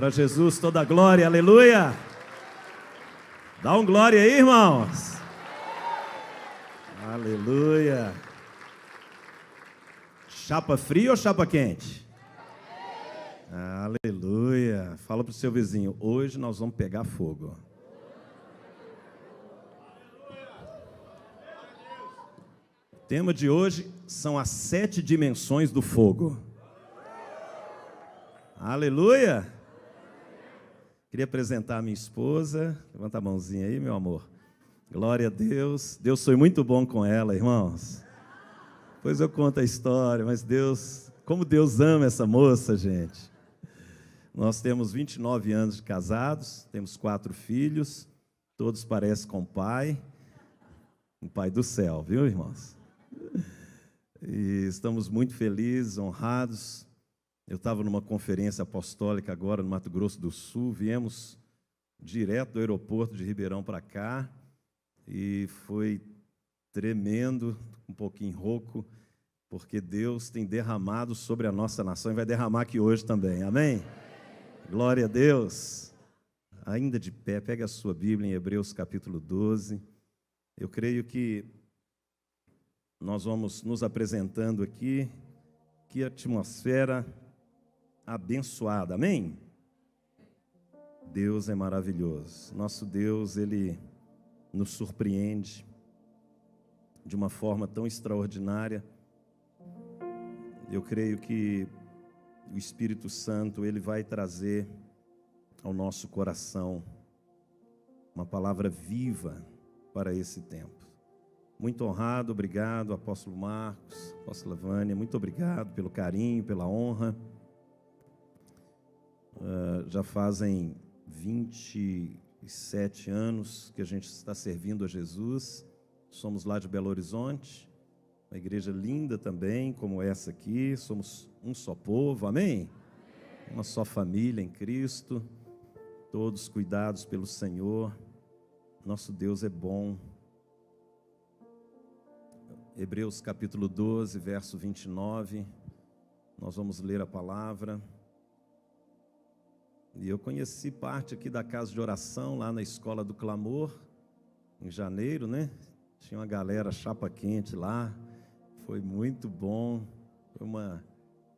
para Jesus toda a glória, aleluia. Dá um glória aí, irmãos. Aleluia. Chapa fria ou chapa quente? Aleluia. Fala para o seu vizinho, hoje nós vamos pegar fogo. O tema de hoje são as 7 dimensões do fogo. Aleluia. Queria apresentar a minha esposa. Levanta a mãozinha aí, meu amor. Glória a Deus. Deus foi muito bom com ela, irmãos. Depois eu conto a história, mas Deus, como Deus ama essa moça, gente. Nós temos 29 anos de casados, temos 4 filhos, todos parecem com o pai do céu, viu, irmãos? E estamos muito felizes, honrados. Eu estava numa conferência apostólica agora no Mato Grosso do Sul, viemos direto do aeroporto de Ribeirão para cá e foi tremendo, um pouquinho rouco, porque Deus tem derramado sobre a nossa nação e vai derramar aqui hoje também, amém? Glória a Deus. Ainda de pé, pega a sua Bíblia em Hebreus capítulo 12. Eu creio que nós vamos nos apresentando aqui, que atmosfera abençoada, amém? Deus é maravilhoso. Nosso Deus, Ele nos surpreende de uma forma tão extraordinária. Eu creio que o Espírito Santo, Ele vai trazer ao nosso coração uma palavra viva para esse tempo. Muito honrado, obrigado, apóstolo Marcos, apóstola Vânia, muito obrigado pelo carinho, pela honra. Já fazem 27 anos que a gente está servindo a Jesus. Somos lá de Belo Horizonte, uma igreja linda também, como essa aqui. Somos um só povo, amém? Uma só família em Cristo, todos cuidados pelo Senhor. Nosso Deus é bom. Hebreus capítulo 12, verso 29, nós vamos ler a palavra. E eu conheci parte aqui da casa de oração, lá na Escola do Clamor, em janeiro, né? Tinha uma galera chapa quente lá, foi muito bom, foi uma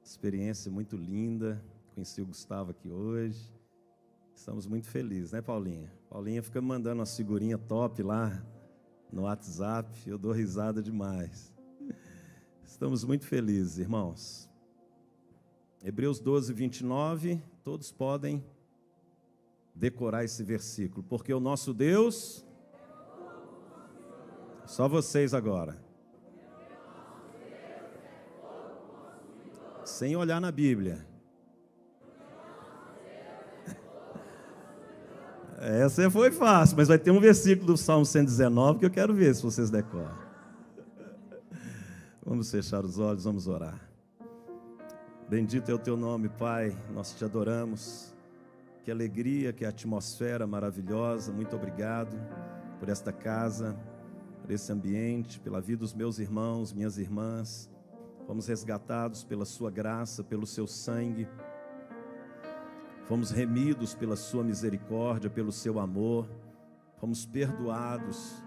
experiência muito linda. Conheci o Gustavo aqui hoje, estamos muito felizes, né, Paulinha? Paulinha fica me mandando uma figurinha top lá no WhatsApp, eu dou risada demais. Estamos muito felizes, irmãos. Hebreus 12, 29, todos podem decorar esse versículo, porque o nosso Deus, só vocês agora, sem olhar na Bíblia. Essa foi fácil, mas vai ter um versículo do Salmo 119 que eu quero ver se vocês decoram. Vamos fechar os olhos, vamos orar. Bendito é o teu nome, Pai, nós te adoramos. Que alegria, que atmosfera maravilhosa. Muito obrigado por esta casa, por esse ambiente, pela vida dos meus irmãos, minhas irmãs. Fomos resgatados pela sua graça, pelo seu sangue. Fomos remidos pela sua misericórdia, pelo seu amor. Fomos perdoados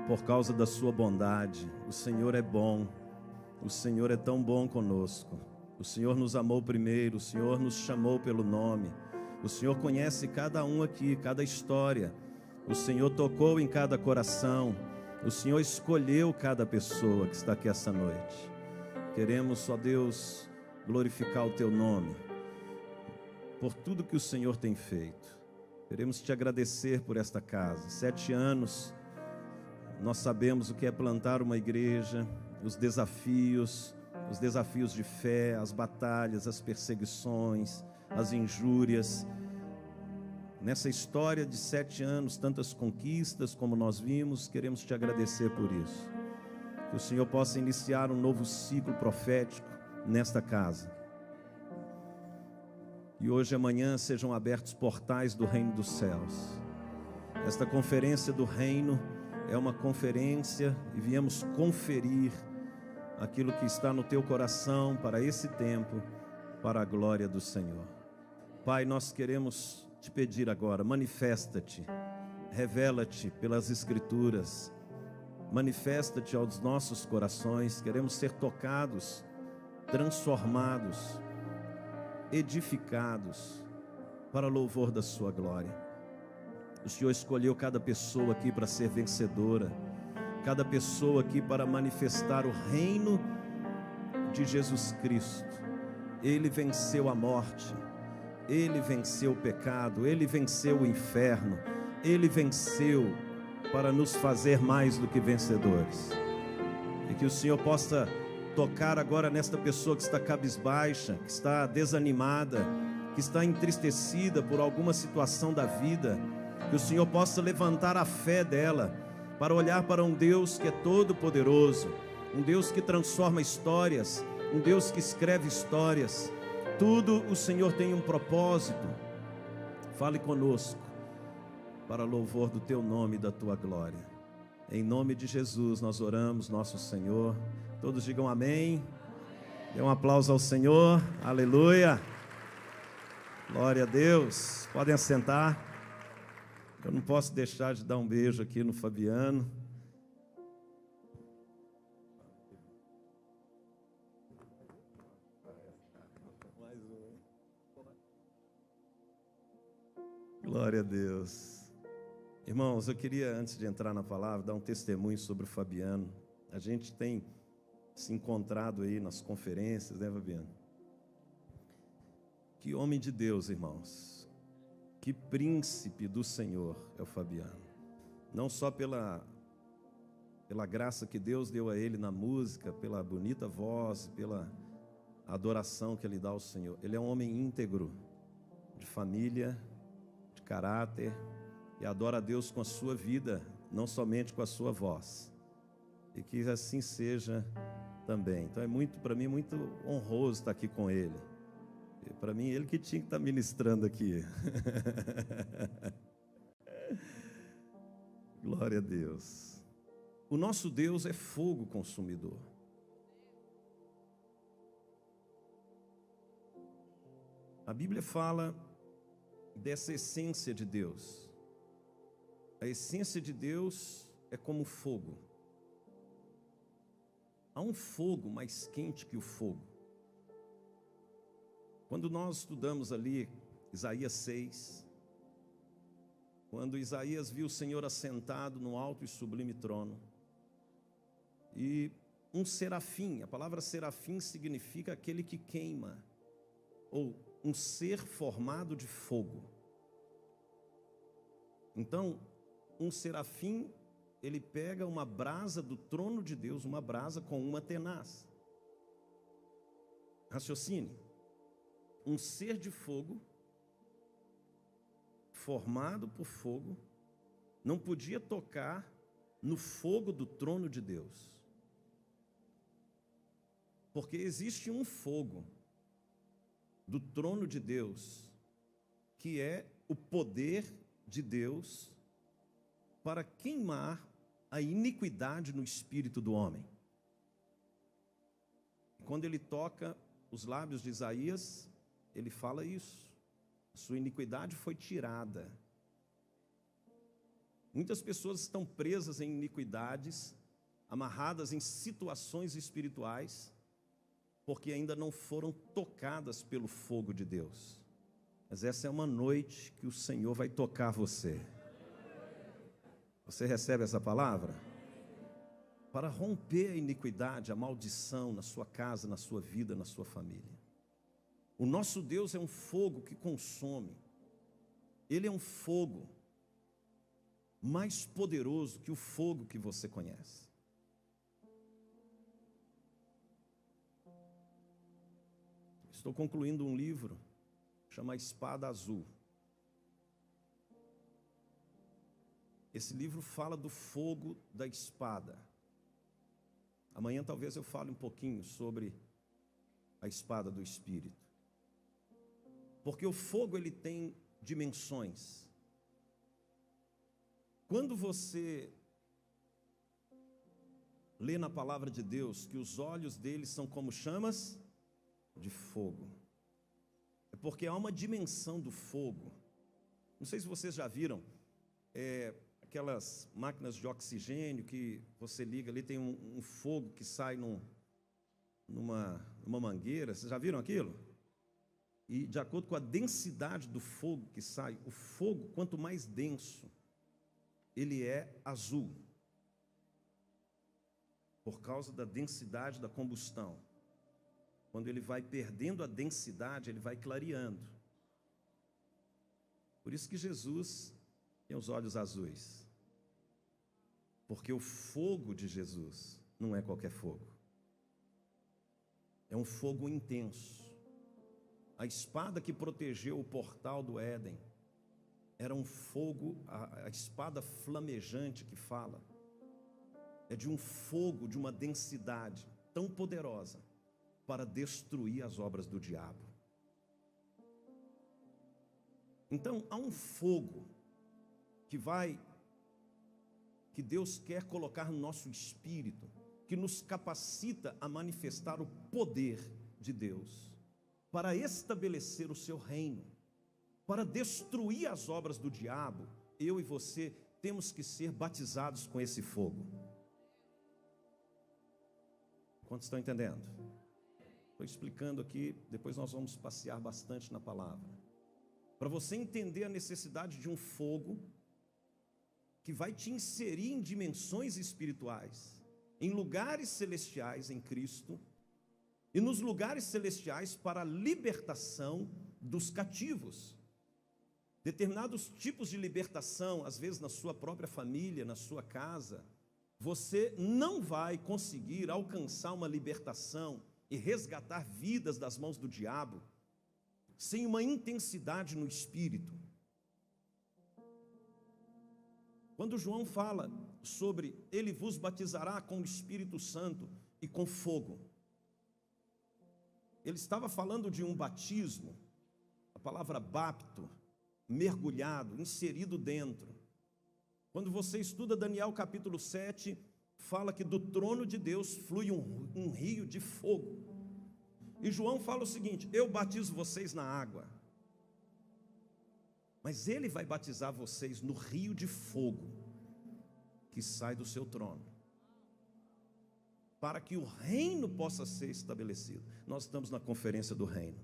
por causa da sua bondade. O Senhor é bom. O Senhor é tão bom conosco. O Senhor nos amou primeiro. O Senhor nos chamou pelo nome. O Senhor conhece cada um aqui, cada história. O Senhor tocou em cada coração. O Senhor escolheu cada pessoa que está aqui essa noite. Queremos, ó Deus, glorificar o teu nome por tudo que o Senhor tem feito. Queremos te agradecer por esta casa. 7 anos, nós sabemos o que é plantar uma igreja, os desafios de fé, as batalhas, as perseguições, as injúrias. Nessa história de 7 anos, tantas conquistas como nós vimos, queremos te agradecer por isso. Que o Senhor possa iniciar um novo ciclo profético nesta casa. E hoje e amanhã sejam abertos portais do reino dos céus. Esta conferência do reino é uma conferência e viemos conferir aquilo que está no teu coração para esse tempo, para a glória do Senhor. Pai, nós queremos te pedir agora, manifesta-te, revela-te pelas Escrituras, manifesta-te aos nossos corações. Queremos ser tocados, transformados, edificados para louvor da sua glória. O Senhor escolheu cada pessoa aqui para ser vencedora, cada pessoa aqui para manifestar o reino de Jesus Cristo. Ele venceu a morte, Ele venceu o pecado, Ele venceu o inferno, Ele venceu para nos fazer mais do que vencedores. E que o Senhor possa tocar agora nesta pessoa que está cabisbaixa, que está desanimada, que está entristecida por alguma situação da vida, que o Senhor possa levantar a fé dela para olhar para um Deus que é todo poderoso, um Deus que transforma histórias, um Deus que escreve histórias. Tudo o Senhor tem um propósito. Fale conosco para louvor do teu nome e da tua glória. Em nome de Jesus nós oramos, nosso Senhor. Todos digam amém. Dê um aplauso ao Senhor. Aleluia. Glória a Deus. Podem assentar. Eu não posso deixar de dar um beijo aqui no Fabiano. Glória a Deus. Irmãos, eu queria, antes de entrar na palavra, dar um testemunho sobre o Fabiano. A gente tem se encontrado aí nas conferências, né, Fabiano? Que homem de Deus, irmãos. Que príncipe do Senhor é o Fabiano. Não só pela graça que Deus deu a ele na música, pela bonita voz, pela adoração que ele dá ao Senhor. Ele é um homem íntegro, de família, de caráter, e adora a Deus com a sua vida, não somente com a sua voz. E que assim seja também. Então para mim, muito honroso estar aqui com ele. Para mim, ele que tinha que estar ministrando aqui. Glória a Deus. O nosso Deus é fogo consumidor. A Bíblia fala dessa essência de Deus. A essência de Deus é como fogo. Há um fogo mais quente que o fogo. Quando nós estudamos ali Isaías 6, quando Isaías viu o Senhor assentado no alto e sublime trono, e um serafim, a palavra serafim significa aquele que queima, ou um ser formado de fogo. Então, um serafim, ele pega uma brasa do trono de Deus, uma brasa com uma tenaz. Raciocine. Um ser de fogo, formado por fogo, não podia tocar no fogo do trono de Deus. Porque existe um fogo do trono de Deus, que é o poder de Deus para queimar a iniquidade no espírito do homem. Quando ele toca os lábios de Isaías, ele fala isso. Sua iniquidade foi tirada. Muitas pessoas estão presas em iniquidades, amarradas em situações espirituais, porque ainda não foram tocadas pelo fogo de Deus. Mas essa é uma noite que o Senhor vai tocar você. Você recebe essa palavra? Para romper a iniquidade, a maldição na sua casa, na sua vida, na sua família. O nosso Deus é um fogo que consome. Ele é um fogo mais poderoso que o fogo que você conhece. Estou concluindo um livro, chama Espada Azul. Esse livro fala do fogo da espada. Amanhã talvez eu fale um pouquinho sobre a espada do Espírito. Porque o fogo, ele tem dimensões. Quando você lê na palavra de Deus que os olhos dele são como chamas de fogo, é porque há uma dimensão do fogo. Não sei se vocês já viram, aquelas máquinas de oxigênio que você liga ali, tem um fogo que sai numa mangueira. Vocês já viram aquilo? E de acordo com a densidade do fogo que sai, o fogo, quanto mais denso, ele é azul, por causa da densidade da combustão. Quando ele vai perdendo a densidade, ele vai clareando. Por isso que Jesus tem os olhos azuis, porque o fogo de Jesus não é qualquer fogo, é um fogo intenso. A espada que protegeu o portal do Éden era um fogo, a espada flamejante que fala, é de um fogo de uma densidade tão poderosa para destruir as obras do diabo. Então há um fogo que Deus quer colocar no nosso espírito, que nos capacita a manifestar o poder de Deus, para estabelecer o seu reino, para destruir as obras do diabo. Eu e você temos que ser batizados com esse fogo. Quantos estão entendendo? Estou explicando aqui, depois nós vamos passear bastante na palavra. Para você entender a necessidade de um fogo que vai te inserir em dimensões espirituais, em lugares celestiais em Cristo, e nos lugares celestiais para a libertação dos cativos. Determinados tipos de libertação, às vezes na sua própria família, na sua casa, você não vai conseguir alcançar uma libertação e resgatar vidas das mãos do diabo sem uma intensidade no espírito. Quando João fala sobre ele vos batizará com o Espírito Santo e com fogo, ele estava falando de um batismo, a palavra bapto, mergulhado, inserido dentro. Quando você estuda Daniel capítulo 7, fala que do trono de Deus flui um rio de fogo. E João fala o seguinte: eu batizo vocês na água, mas ele vai batizar vocês no rio de fogo que sai do seu trono, para que o reino possa ser estabelecido. Nós estamos na conferência do reino,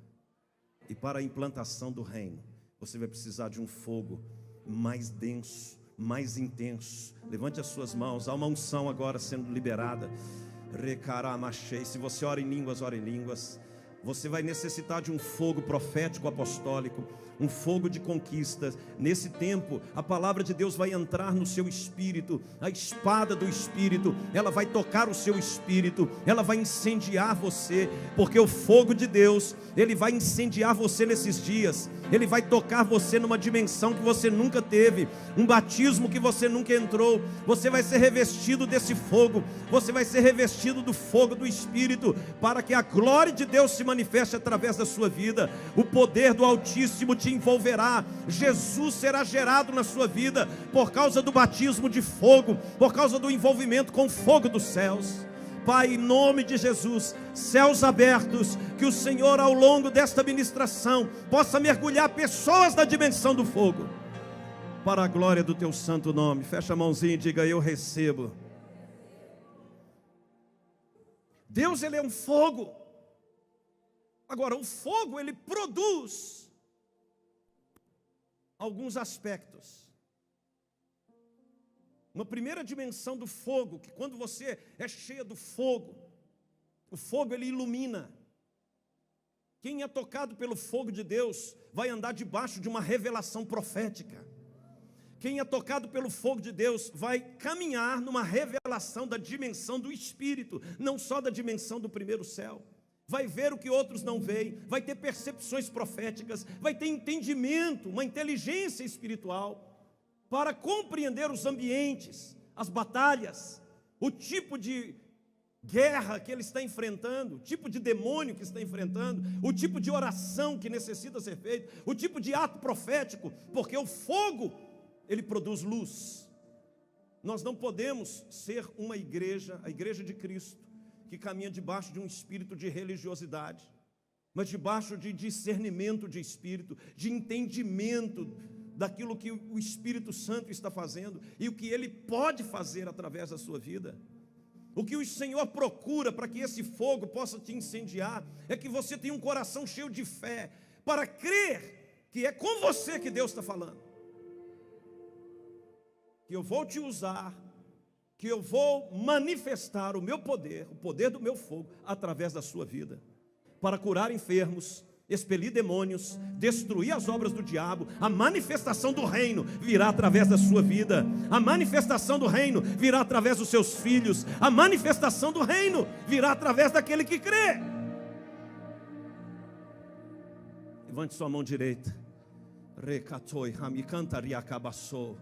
e para a implantação do reino, você vai precisar de um fogo mais denso, mais intenso. Levante as suas mãos, há uma unção agora sendo liberada. Recaramachei. Se você ora em línguas, ora em línguas. Você vai necessitar de um fogo profético apostólico, um fogo de conquistas. Nesse tempo, a palavra de Deus vai entrar no seu espírito, a espada do espírito, ela vai tocar o seu espírito, ela vai incendiar você, porque o fogo de Deus, ele vai incendiar você nesses dias, ele vai tocar você numa dimensão que você nunca teve, um batismo que você nunca entrou. Você vai ser revestido desse fogo, você vai ser revestido do fogo do Espírito, para que a glória de Deus se manifeste através da sua vida. O poder do Altíssimo te envolverá. Jesus será gerado na sua vida por causa do batismo de fogo, por causa do envolvimento com o fogo dos céus. Pai, em nome de Jesus, céus abertos, que o Senhor ao longo desta ministração possa mergulhar pessoas na dimensão do fogo, para a glória do teu santo nome. Fecha a mãozinha e diga: eu recebo. Deus, ele é um fogo. Agora, o fogo, ele produz alguns aspectos. Uma primeira dimensão do fogo, que quando você é cheia do fogo, o fogo ele ilumina. Quem é tocado pelo fogo de Deus vai andar debaixo de uma revelação profética. Quem é tocado pelo fogo de Deus vai caminhar numa revelação da dimensão do Espírito, não só da dimensão do primeiro céu. Vai ver o que outros não veem, vai ter percepções proféticas, vai ter entendimento, uma inteligência espiritual, para compreender os ambientes, as batalhas, o tipo de guerra que ele está enfrentando, o tipo de demônio que está enfrentando, o tipo de oração que necessita ser feito, o tipo de ato profético, porque o fogo, ele produz luz. Nós não podemos ser uma igreja, a igreja de Cristo, que caminha debaixo de um espírito de religiosidade. mas debaixo de discernimento de espírito, de entendimento daquilo que o Espírito Santo está fazendo e o que Ele pode fazer através da sua vida. O que o Senhor procura para que esse fogo possa te incendiar é que você tenha um coração cheio de fé, para crer que é com você que Deus está falando, que eu vou te usar, que eu vou manifestar o meu poder, o poder do meu fogo, através da sua vida, para curar enfermos, expelir demônios, destruir as obras do diabo. A manifestação do reino virá através da sua vida, a manifestação do reino virá através dos seus filhos, a manifestação do reino virá através daquele que crê. Levante sua mão direita. Recatoi, ramicantari acabaçou.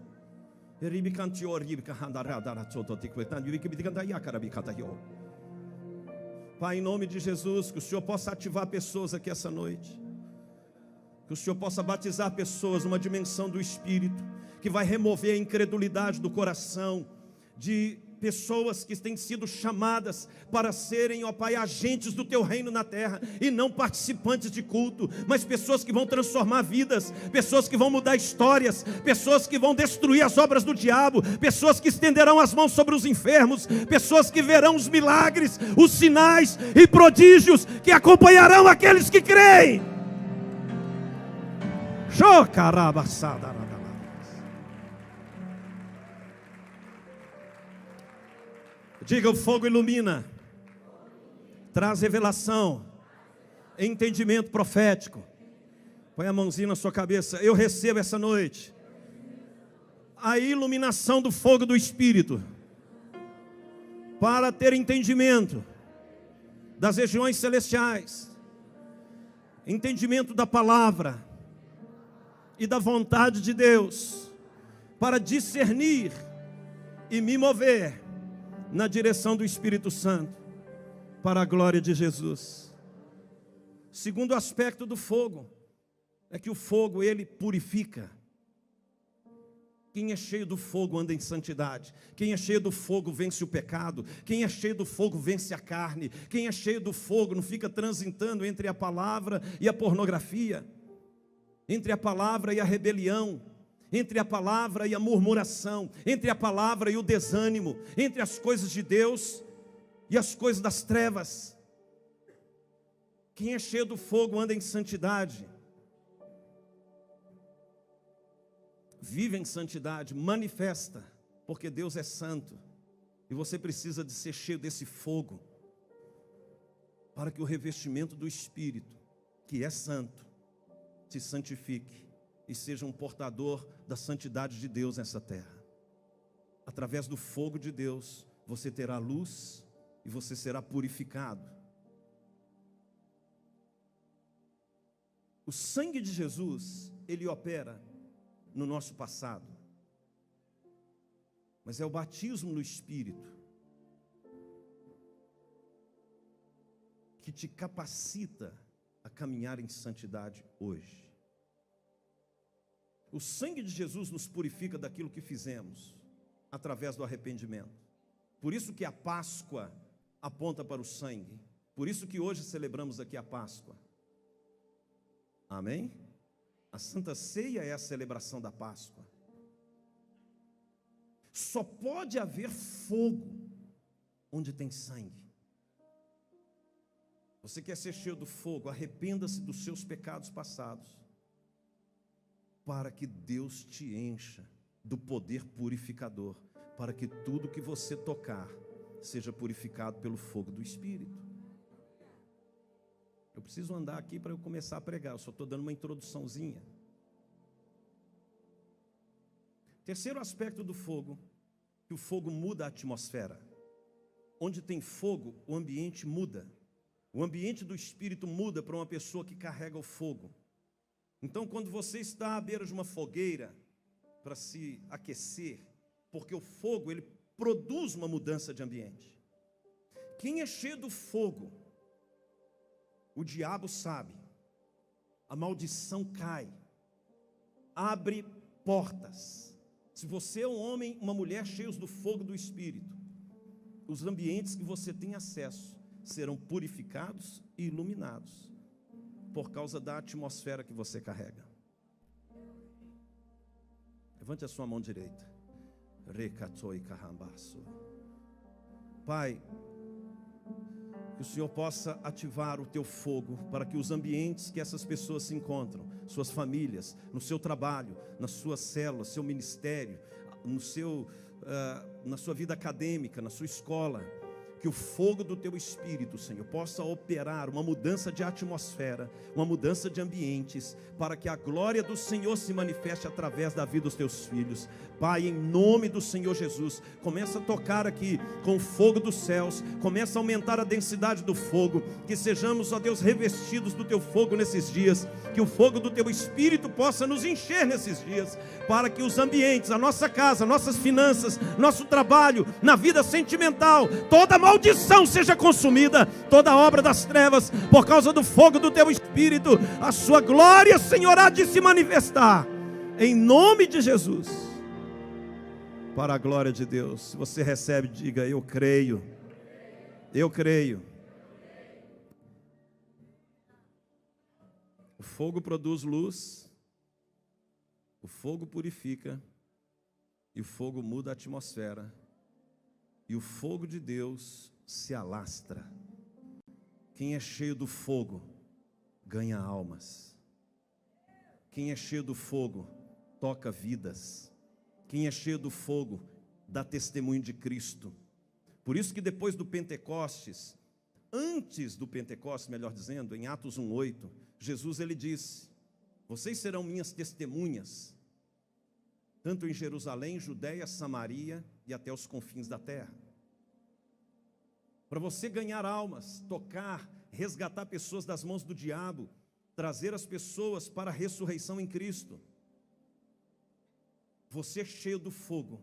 Pai, em nome de Jesus, que o Senhor possa ativar pessoas aqui essa noite, que o Senhor possa batizar pessoas numa dimensão do Espírito, que vai remover a incredulidade do coração de pessoas que têm sido chamadas para serem, ó Pai, agentes do Teu reino na terra, e não participantes de culto, mas pessoas que vão transformar vidas, pessoas que vão mudar histórias, pessoas que vão destruir as obras do diabo, pessoas que estenderão as mãos sobre os enfermos, pessoas que verão os milagres, os sinais e prodígios que acompanharão aqueles que creem. Diga: o fogo ilumina, traz revelação, entendimento profético. Põe a mãozinha na sua cabeça. Eu recebo essa noite a iluminação do fogo do Espírito, para ter entendimento das regiões celestiais, entendimento da palavra e da vontade de Deus, para discernir e me mover na direção do Espírito Santo, para a glória de Jesus. Segundo aspecto do fogo, é que o fogo, ele purifica. Quem é cheio do fogo anda em santidade. Quem é cheio do fogo vence o pecado. Quem é cheio do fogo vence a carne. Quem é cheio do fogo não fica transitando entre a palavra e a pornografia, entre a palavra e a rebelião, entre a palavra e a murmuração, entre a palavra e o desânimo, entre as coisas de Deus e as coisas das trevas. Quem é cheio do fogo anda em santidade, vive em santidade, manifesta, porque Deus é santo, e você precisa de ser cheio desse fogo, para que o revestimento do Espírito, que é santo, te santifique e seja um portador da santidade de Deus nessa terra. Através do fogo de Deus, você terá luz e você será purificado. O sangue de Jesus, ele opera no nosso passado, mas é o batismo no Espírito que te capacita a caminhar em santidade hoje. O sangue de Jesus nos purifica daquilo que fizemos, através do arrependimento. Por isso que a Páscoa aponta para o sangue. Por isso que hoje celebramos aqui a Páscoa. Amém? A Santa Ceia é a celebração da Páscoa. Só pode haver fogo onde tem sangue. Você quer ser cheio do fogo? Arrependa-se dos seus pecados passados, para que Deus te encha do poder purificador, para que tudo que você tocar seja purificado pelo fogo do Espírito. Eu preciso andar aqui para eu começar a pregar, eu só estou dando uma introduçãozinha. Terceiro aspecto do fogo, que o fogo muda a atmosfera. Onde tem fogo, o ambiente muda. O ambiente do Espírito muda para uma pessoa que carrega o fogo. Então, quando você está à beira de uma fogueira para se aquecer, porque o fogo, ele produz uma mudança de ambiente. Quem é cheio do fogo, o diabo sabe, a maldição cai, abre portas. Se você é um homem, uma mulher cheios do fogo do Espírito, os ambientes que você tem acesso serão purificados e iluminados. por causa da atmosfera que você carrega. Levante a sua mão direita. Pai, que o Senhor possa ativar o teu fogo para que os ambientes que essas pessoas se encontram, suas famílias, no seu trabalho, na sua célula, seu ministério, na sua vida acadêmica, na sua escola, que o fogo do teu Espírito, Senhor, possa operar uma mudança de atmosfera, uma mudança de ambientes, para que a glória do Senhor se manifeste através da vida dos teus filhos. Pai, em nome do Senhor Jesus, começa a tocar aqui com o fogo dos céus, começa a aumentar a densidade do fogo, que sejamos, ó Deus, revestidos do teu fogo nesses dias, que o fogo do teu Espírito possa nos encher nesses dias, para que os ambientes, a nossa casa, nossas finanças, nosso trabalho, na vida sentimental, toda maldição seja consumida, toda obra das trevas, por causa do fogo do teu Espírito, a sua glória, Senhor, há de se manifestar, em nome de Jesus, para a glória de Deus. Se você recebe, diga: eu creio, eu creio. O fogo produz luz, o fogo purifica, e o fogo muda a atmosfera, e o fogo de Deus se alastra. Quem é cheio do fogo ganha almas. Quem é cheio do fogo toca vidas. Quem é cheio do fogo dá testemunho de Cristo. Por isso que depois do Pentecostes, antes do Pentecostes, melhor dizendo, em Atos 1:8, Jesus ele disse: vocês serão minhas testemunhas, tanto em Jerusalém, Judeia, Samaria e até os confins da terra. Para você ganhar almas, tocar, resgatar pessoas das mãos do diabo, trazer as pessoas para a ressurreição em Cristo. Você cheio do fogo,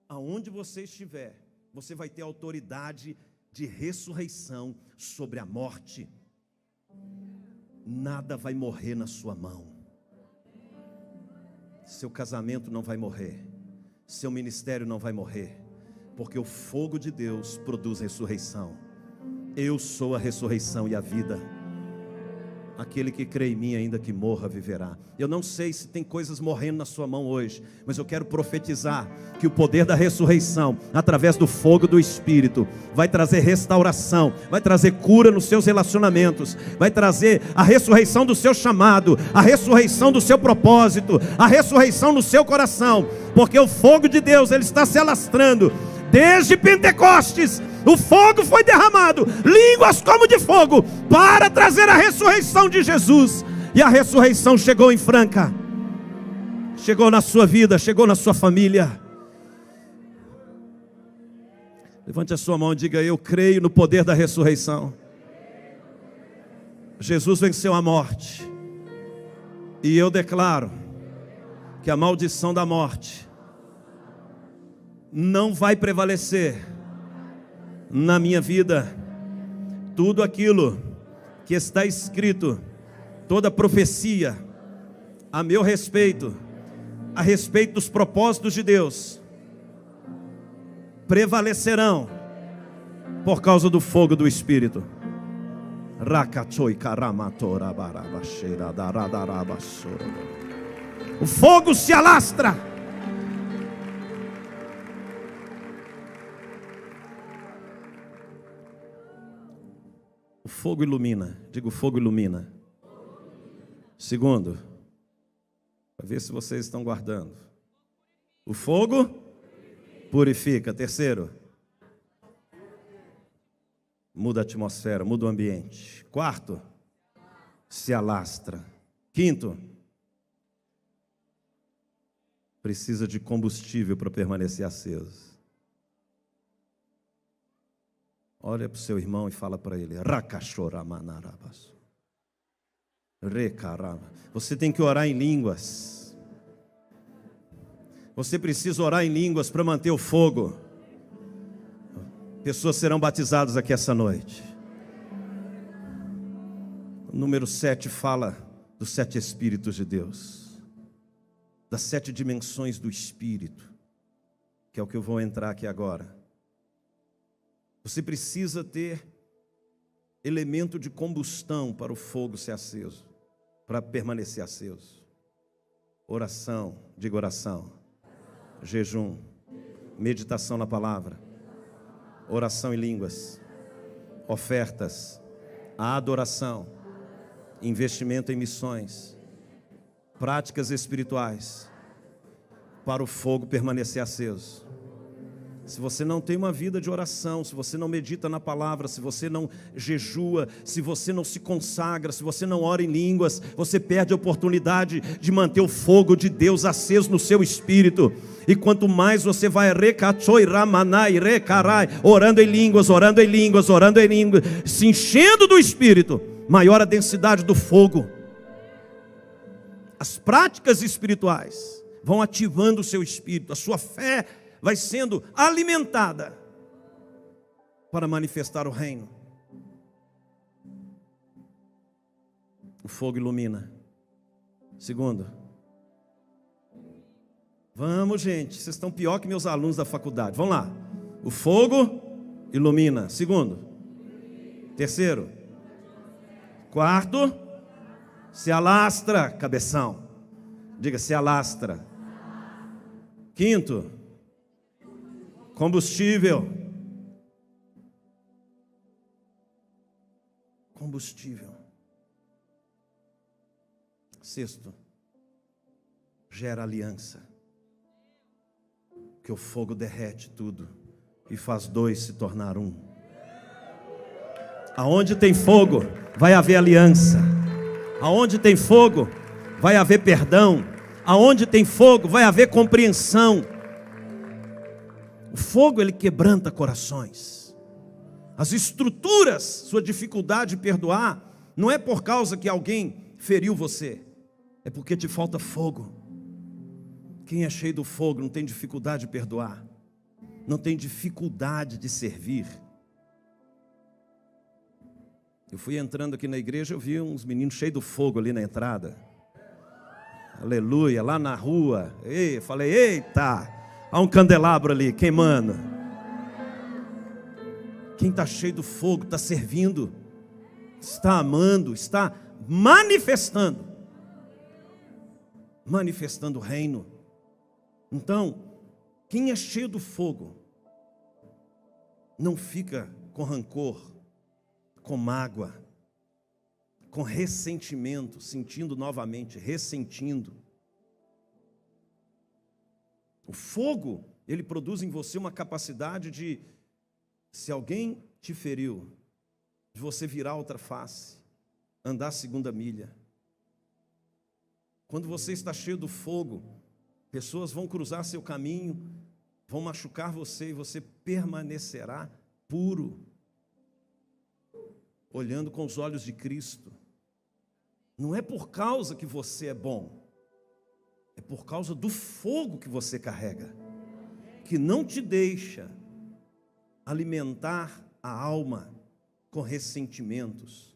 aonde você estiver, você vai ter autoridade de ressurreição sobre a morte. Nada vai morrer na sua mão. Seu casamento não vai morrer, seu ministério não vai morrer, porque o fogo de Deus produz ressurreição. Eu sou a ressurreição e a vida. Aquele que crê em mim, ainda que morra, viverá. Eu não sei se tem coisas morrendo na sua mão hoje, mas eu quero profetizar que o poder da ressurreição, através do fogo do Espírito, vai trazer restauração, vai trazer cura nos seus relacionamentos, vai trazer a ressurreição do seu chamado, a ressurreição do seu propósito, a ressurreição no seu coração, porque o fogo de Deus, ele está se alastrando. Desde Pentecostes, o fogo foi derramado, línguas como de fogo, para trazer a ressurreição de Jesus. E a ressurreição chegou em Franca, chegou na sua vida, chegou na sua família. Levante a sua mão e diga: eu creio no poder da ressurreição. Jesus venceu a morte, e eu declaro que a maldição da morte não vai prevalecer na minha vida. Tudo aquilo que está escrito, toda profecia a meu respeito, a respeito dos propósitos de Deus, prevalecerão por causa do fogo do Espírito. O fogo se alastra. O fogo ilumina. Diga: o fogo ilumina. Segundo, para ver se vocês estão guardando, o fogo purifica. Terceiro, muda a atmosfera, muda o ambiente. Quarto, se alastra. Quinto, precisa de combustível para permanecer aceso. Olha para o seu irmão e fala para ele: você tem que orar em línguas. Você precisa orar em línguas para manter o fogo. Pessoas serão batizadas aqui essa noite. O número 7 fala dos 7 Espíritos de Deus, das 7 dimensões do Espírito, que é o que eu vou entrar aqui agora. Você precisa ter elemento de combustão para o fogo ser aceso, para permanecer aceso. Oração, diga oração, jejum, meditação na palavra, oração em línguas, ofertas, adoração, investimento em missões, práticas espirituais, para o fogo permanecer aceso. Se você não tem uma vida de oração, se você não medita na palavra, se você não jejua, se você não se consagra, se você não ora em línguas, você perde a oportunidade de manter o fogo de Deus aceso no seu espírito. E quanto mais você vai orando em línguas, se enchendo do espírito, maior a densidade do fogo. As práticas espirituais vão ativando o seu espírito, a sua fé vai sendo alimentada para manifestar o reino. O fogo ilumina. Segundo, vamos, gente, vocês estão pior que meus alunos da faculdade. Vamos lá. O fogo ilumina. Segundo. Terceiro. Quarto, se alastra, cabeção. Diga, se alastra. Quinto, combustível. Combustível. Sexto, gera aliança. Que o fogo derrete tudo e faz dois se tornar um. Aonde tem fogo, vai haver aliança. Aonde tem fogo, vai haver perdão. Aonde tem fogo, vai haver compreensão. O fogo, ele quebranta corações. As estruturas, sua dificuldade de perdoar, não é por causa que alguém feriu você, é porque te falta fogo. Quem é cheio do fogo não tem dificuldade de perdoar, não tem dificuldade de servir. Eu fui entrando aqui na igreja, eu vi uns meninos cheios do fogo ali na entrada. Aleluia, lá na rua. Eu falei, eita! Há um candelabro ali, queimando. Quem está cheio do fogo, está servindo, está amando, está manifestando o reino. Então, quem é cheio do fogo, não fica com rancor, com mágoa, com ressentimento, sentindo novamente, ressentindo. O fogo, ele produz em você uma capacidade de, se alguém te feriu, de você virar outra face, andar a segunda milha. Quando você está cheio do fogo, pessoas vão cruzar seu caminho, vão machucar você e você permanecerá puro, olhando com os olhos de Cristo. Não é por causa que você é bom, é por causa do fogo que você carrega, que não te deixa alimentar a alma com ressentimentos.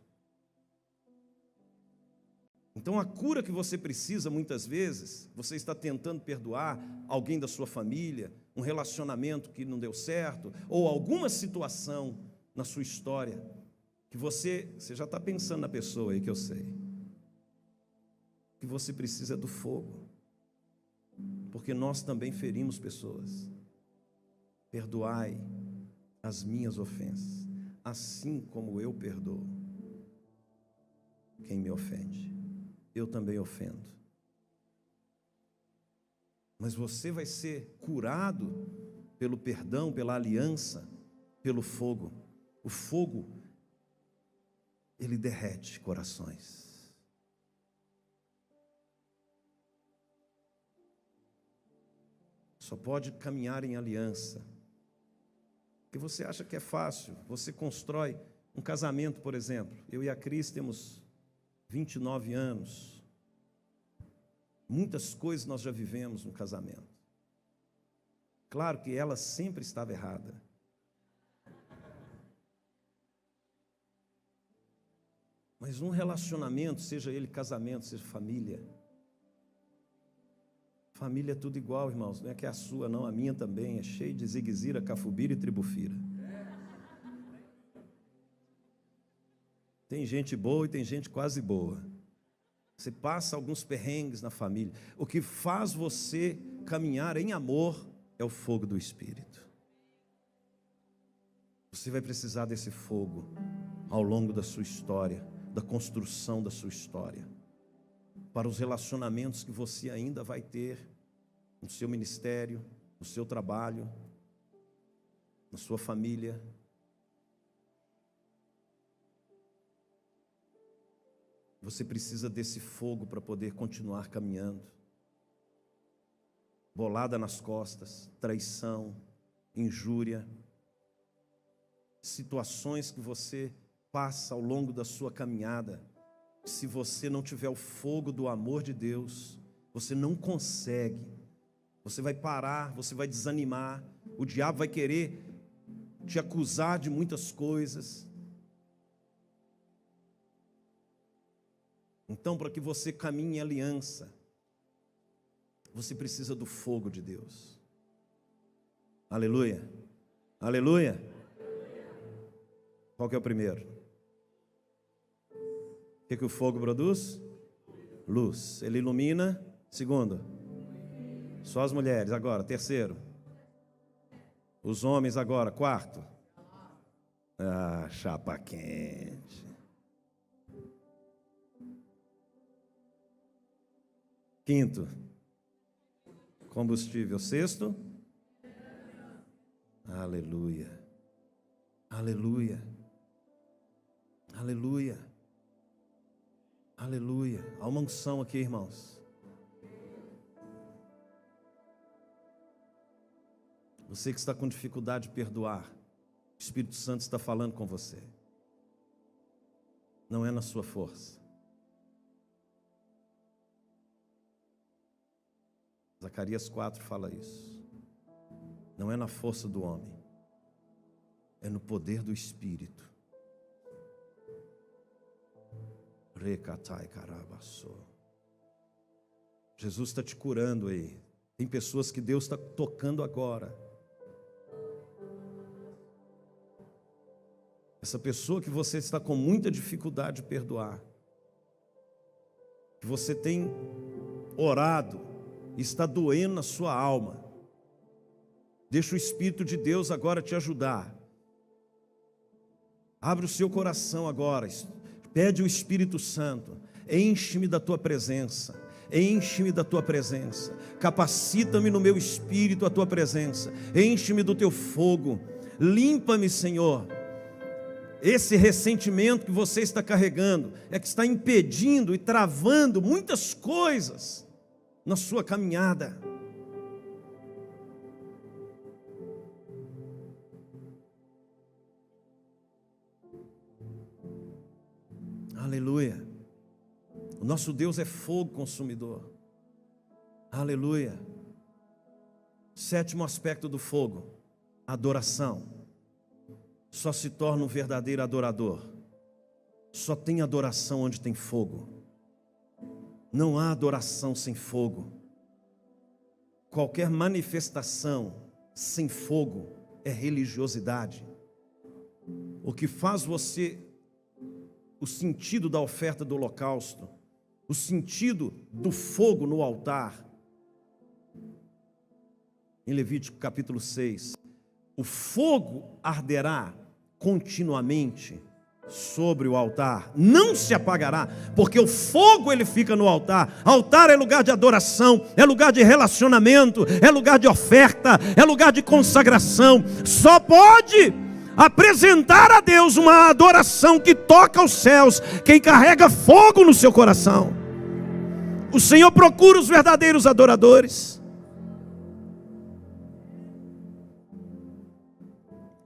Então a cura que você precisa, muitas vezes, você está tentando perdoar alguém da sua família, um relacionamento que não deu certo, ou alguma situação na sua história, que você já está pensando na pessoa aí, que eu sei. O que você precisa é do fogo. Porque nós também ferimos pessoas. Perdoai as minhas ofensas, assim como eu perdoo quem me ofende. Eu também ofendo. Mas você vai ser curado pelo perdão, pela aliança, pelo fogo. O fogo, ele derrete corações. Só pode caminhar em aliança. Porque você acha que é fácil. Você constrói um casamento, por exemplo. Eu e a Cris temos 29 anos. Muitas coisas nós já vivemos no casamento. Claro que ela sempre estava errada. Mas um relacionamento, seja ele casamento, seja família. Família é tudo igual, irmãos. Não é que é a sua, não. A minha também é cheia de ziguezira, cafubira e tribufira. Tem gente boa e tem gente quase boa. Você passa alguns perrengues na família. O que faz você caminhar em amor é o fogo do Espírito. Você vai precisar desse fogo ao longo da sua história, da construção da sua história, para os relacionamentos que você ainda vai ter no seu ministério, no seu trabalho, na sua família. Você precisa desse fogo para poder continuar caminhando. Bolada nas costas, traição, injúria, situações que você passa ao longo da sua caminhada. Se você não tiver o fogo do amor de Deus, você não consegue. Você vai parar, você vai desanimar. O diabo vai querer te acusar de muitas coisas. Então, para que você caminhe em aliança, você precisa do fogo de Deus. Aleluia. Aleluia. Qual que é o primeiro? O que o fogo produz? Luz. Ele ilumina. Segundo, só as mulheres. Agora, terceiro, os homens. Agora, quarto, chapa quente. Quinto, combustível. Sexto, aleluia, aleluia, aleluia, aleluia. Há uma unção aqui, irmãos. Você que está com dificuldade de perdoar, o Espírito Santo está falando com você. Não é na sua força. Zacarias 4 fala isso. Não é na força do homem, é no poder do Espírito. Recatai carabaçô. Jesus está te curando aí. Tem pessoas que Deus está tocando agora. Essa pessoa que você está com muita dificuldade de perdoar, que você tem orado, está doendo na sua alma. Deixa o Espírito de Deus agora te ajudar. Abre o seu coração agora. Pede o Espírito Santo. Enche-me da tua presença. Enche-me da tua presença. Capacita-me no meu espírito a tua presença. Enche-me do teu fogo. Limpa-me, Senhor. Esse ressentimento que você está carregando é que está impedindo e travando muitas coisas na sua caminhada. Aleluia. O nosso Deus é fogo consumidor. Aleluia. Sétimo aspecto do fogo: adoração. Só se torna um verdadeiro adorador. Só tem adoração onde tem fogo. Não há adoração sem fogo. Qualquer manifestação sem fogo é religiosidade. O que faz você, o sentido da oferta do holocausto, o sentido do fogo no altar, em Levítico capítulo 6, o fogo arderá continuamente sobre o altar, não se apagará, porque o fogo ele fica no altar. Altar é lugar de adoração, é lugar de relacionamento, é lugar de oferta, é lugar de consagração. Só pode apresentar a Deus uma adoração que toca os céus quem carrega fogo no seu coração. O Senhor procura os verdadeiros adoradores,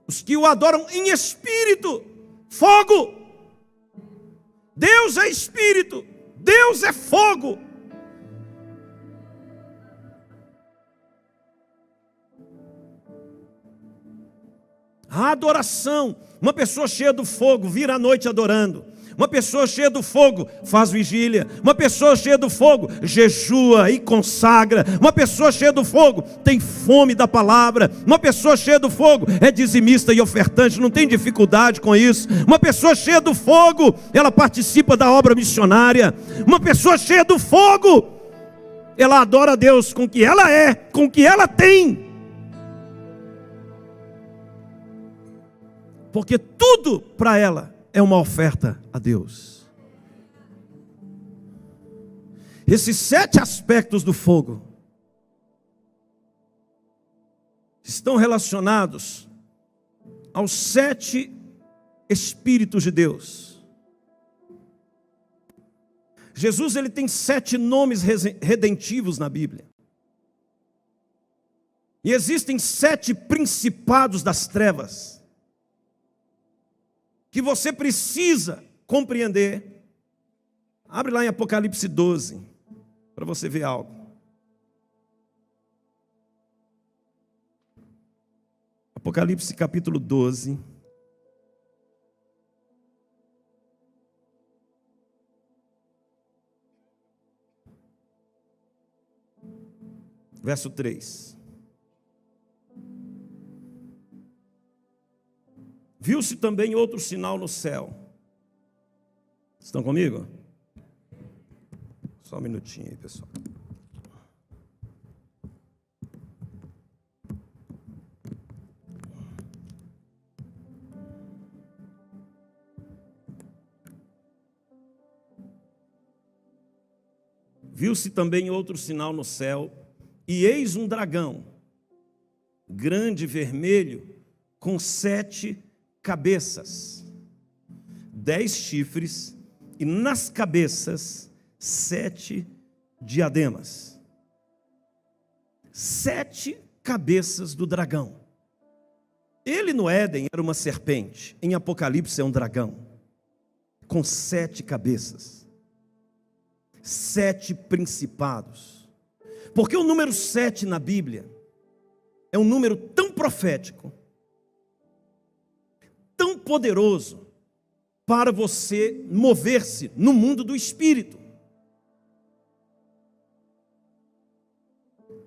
os que o adoram em espírito. Fogo. Deus é espírito. Deus é fogo. A adoração, uma pessoa cheia do fogo, vira à noite adorando. Uma pessoa cheia do fogo faz vigília. Uma pessoa cheia do fogo jejua e consagra. Uma pessoa cheia do fogo tem fome da palavra. Uma pessoa cheia do fogo é dizimista e ofertante, não tem dificuldade com isso. Uma pessoa cheia do fogo, ela participa da obra missionária. Uma pessoa cheia do fogo, ela adora a Deus com o que ela é, com o que ela tem. Porque tudo para ela é uma oferta a Deus. Esses 7 aspectos do fogo estão relacionados aos 7 Espíritos de Deus. Jesus, ele tem 7 nomes redentivos na Bíblia. E existem 7 principados das trevas que você precisa compreender. Abre lá em Apocalipse 12, para você ver algo. Apocalipse capítulo 12. Verso 3. Viu-se também outro sinal no céu. Estão comigo? Só um minutinho aí, pessoal. Viu-se também outro sinal no céu, e eis um dragão, grande e vermelho, com 7 cabeças, 10 chifres, e nas cabeças 7 diademas. 7 cabeças do dragão. Ele no Éden era uma serpente, em Apocalipse é um dragão, com 7 cabeças, 7 principados. Porque o número 7 na Bíblia é um número tão profético, tão poderoso, para você mover-se no mundo do Espírito.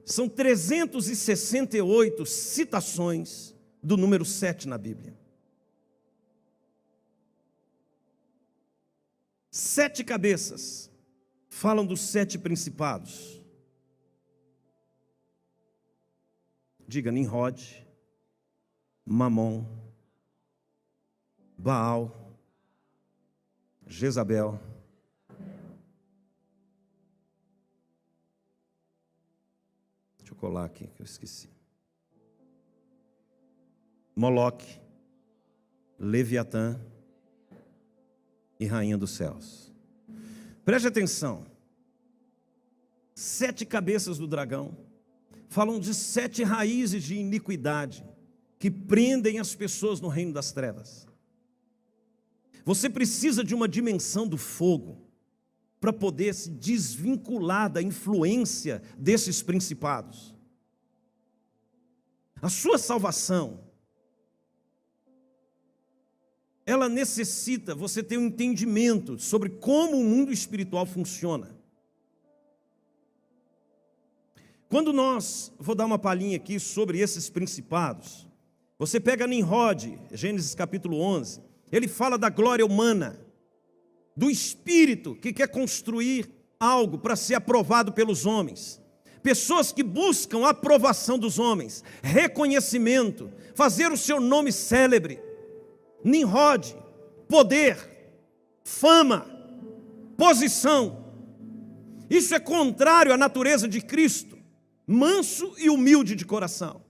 São 368 citações do número 7 na Bíblia. 7 cabeças falam dos 7 principados. Diga: Nimrod, Mamon, Baal, Jezabel, deixa eu colar aqui que eu esqueci, Moloque, Leviatã e Rainha dos Céus. Preste atenção, 7 cabeças do dragão falam de 7 raízes de iniquidade que prendem as pessoas no reino das trevas. Você precisa de uma dimensão do fogo para poder se desvincular da influência desses principados. A sua salvação, ela necessita você ter um entendimento sobre como o mundo espiritual funciona. Quando vou dar uma palhinha aqui sobre esses principados, você pega Nimrod, Gênesis capítulo 11, ele fala da glória humana, do espírito que quer construir algo para ser aprovado pelos homens. Pessoas que buscam a aprovação dos homens, reconhecimento, fazer o seu nome célebre. Nimrod, poder, fama, posição. Isso é contrário à natureza de Cristo, manso e humilde de coração.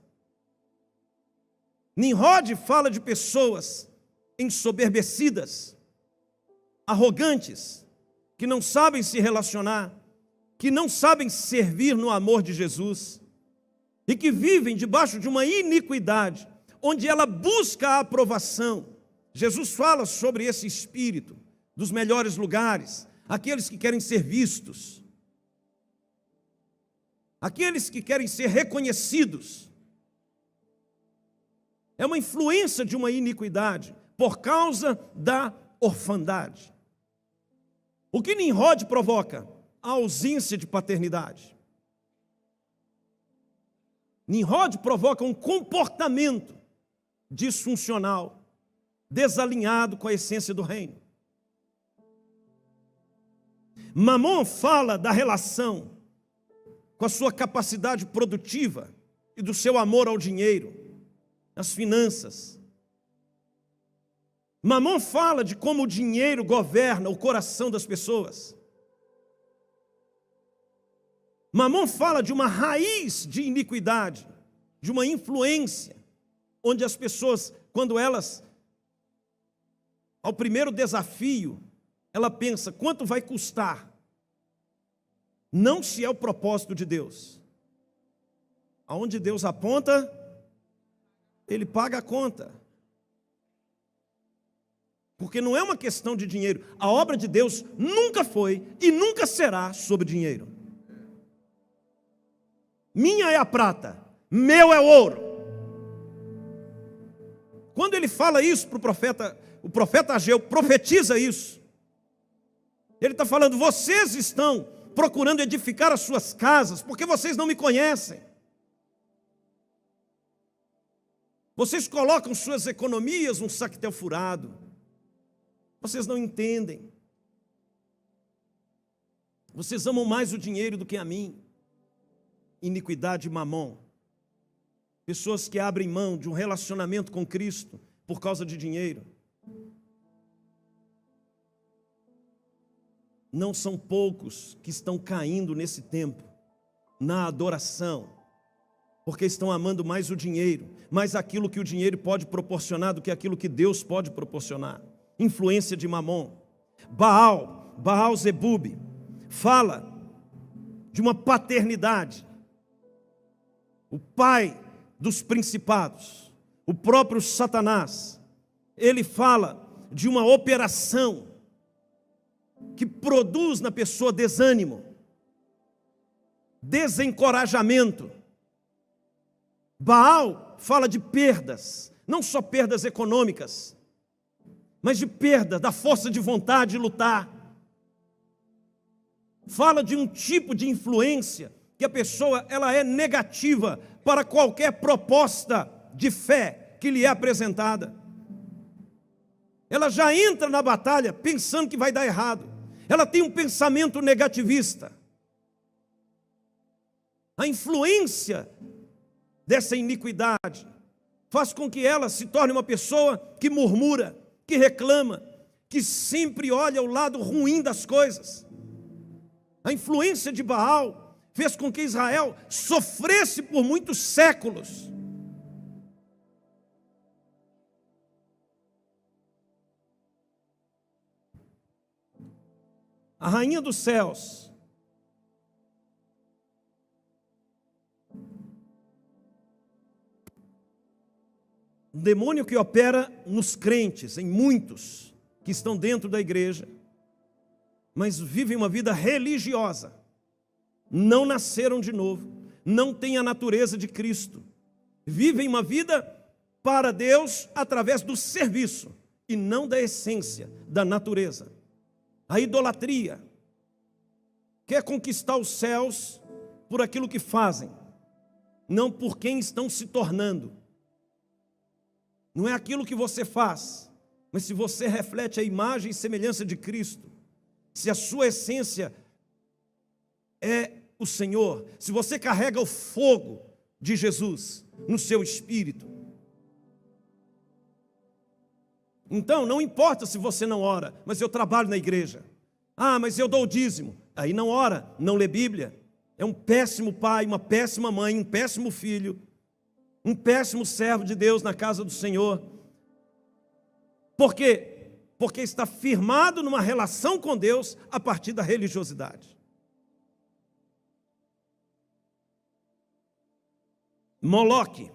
Nimrod fala de pessoas ensoberbecidas, arrogantes, que não sabem se relacionar, que não sabem servir no amor de Jesus e que vivem debaixo de uma iniquidade, onde ela busca a aprovação. Jesus fala sobre esse espírito dos melhores lugares, aqueles que querem ser vistos, aqueles que querem ser reconhecidos. É uma influência de uma iniquidade por causa da orfandade. O que Nimrod provoca? A ausência de paternidade. Nimrod provoca um comportamento disfuncional, desalinhado com a essência do reino. Mamon fala da relação com a sua capacidade produtiva e do seu amor ao dinheiro, às finanças. Mamon fala de como o dinheiro governa o coração das pessoas. Mamon fala de uma raiz de iniquidade, de uma influência, onde as pessoas, quando elas, ao primeiro desafio, ela pensa, quanto vai custar? Não se é o propósito de Deus. Aonde Deus aponta, Ele paga a conta. Porque não é uma questão de dinheiro. A obra de Deus nunca foi e nunca será sobre dinheiro. Minha é a prata, meu é o ouro. Quando ele fala isso para o profeta Ageu profetiza isso. Ele está falando, vocês estão procurando edificar as suas casas, porque vocês não me conhecem. Vocês colocam suas economias num saquetel furado. Vocês não entendem. Vocês amam mais o dinheiro do que a mim. Iniquidade e mamon. Pessoas que abrem mão de um relacionamento com Cristo por causa de dinheiro. Não são poucos que estão caindo nesse tempo, na adoração, porque estão amando mais o dinheiro, mais aquilo que o dinheiro pode proporcionar do que aquilo que Deus pode proporcionar. Influência de mamon. Baal Zebub, fala de uma paternidade. O pai dos principados, o próprio Satanás, ele fala de uma operação que produz na pessoa desânimo, desencorajamento. Baal fala de perdas, não só perdas econômicas, mas de perda da força de vontade de lutar. Fala de um tipo de influência que a pessoa ela é negativa para qualquer proposta de fé que lhe é apresentada. Ela já entra na batalha pensando que vai dar errado. Ela tem um pensamento negativista. A influência dessa iniquidade faz com que ela se torne uma pessoa que murmura, que reclama, que sempre olha o lado ruim das coisas. A influência de Baal fez com que Israel sofresse por muitos séculos. A rainha dos céus um demônio que opera nos crentes, em muitos que estão dentro da igreja, mas vivem uma vida religiosa, não nasceram de novo, não têm a natureza de Cristo, vivem uma vida para Deus através do serviço e não da essência, da natureza. A idolatria quer conquistar os céus por aquilo que fazem, não por quem estão se tornando. Não é aquilo que você faz, mas se você reflete a imagem e semelhança de Cristo, se a sua essência é o Senhor, se você carrega o fogo de Jesus no seu espírito. Então, não importa se você não ora, mas eu trabalho na igreja. Ah, mas eu dou o dízimo. Aí não ora, não lê Bíblia. É um péssimo pai, uma péssima mãe, um péssimo filho, um péssimo servo de Deus na casa do Senhor. Por quê? Porque está firmado numa relação com Deus a partir da religiosidade. Moloque,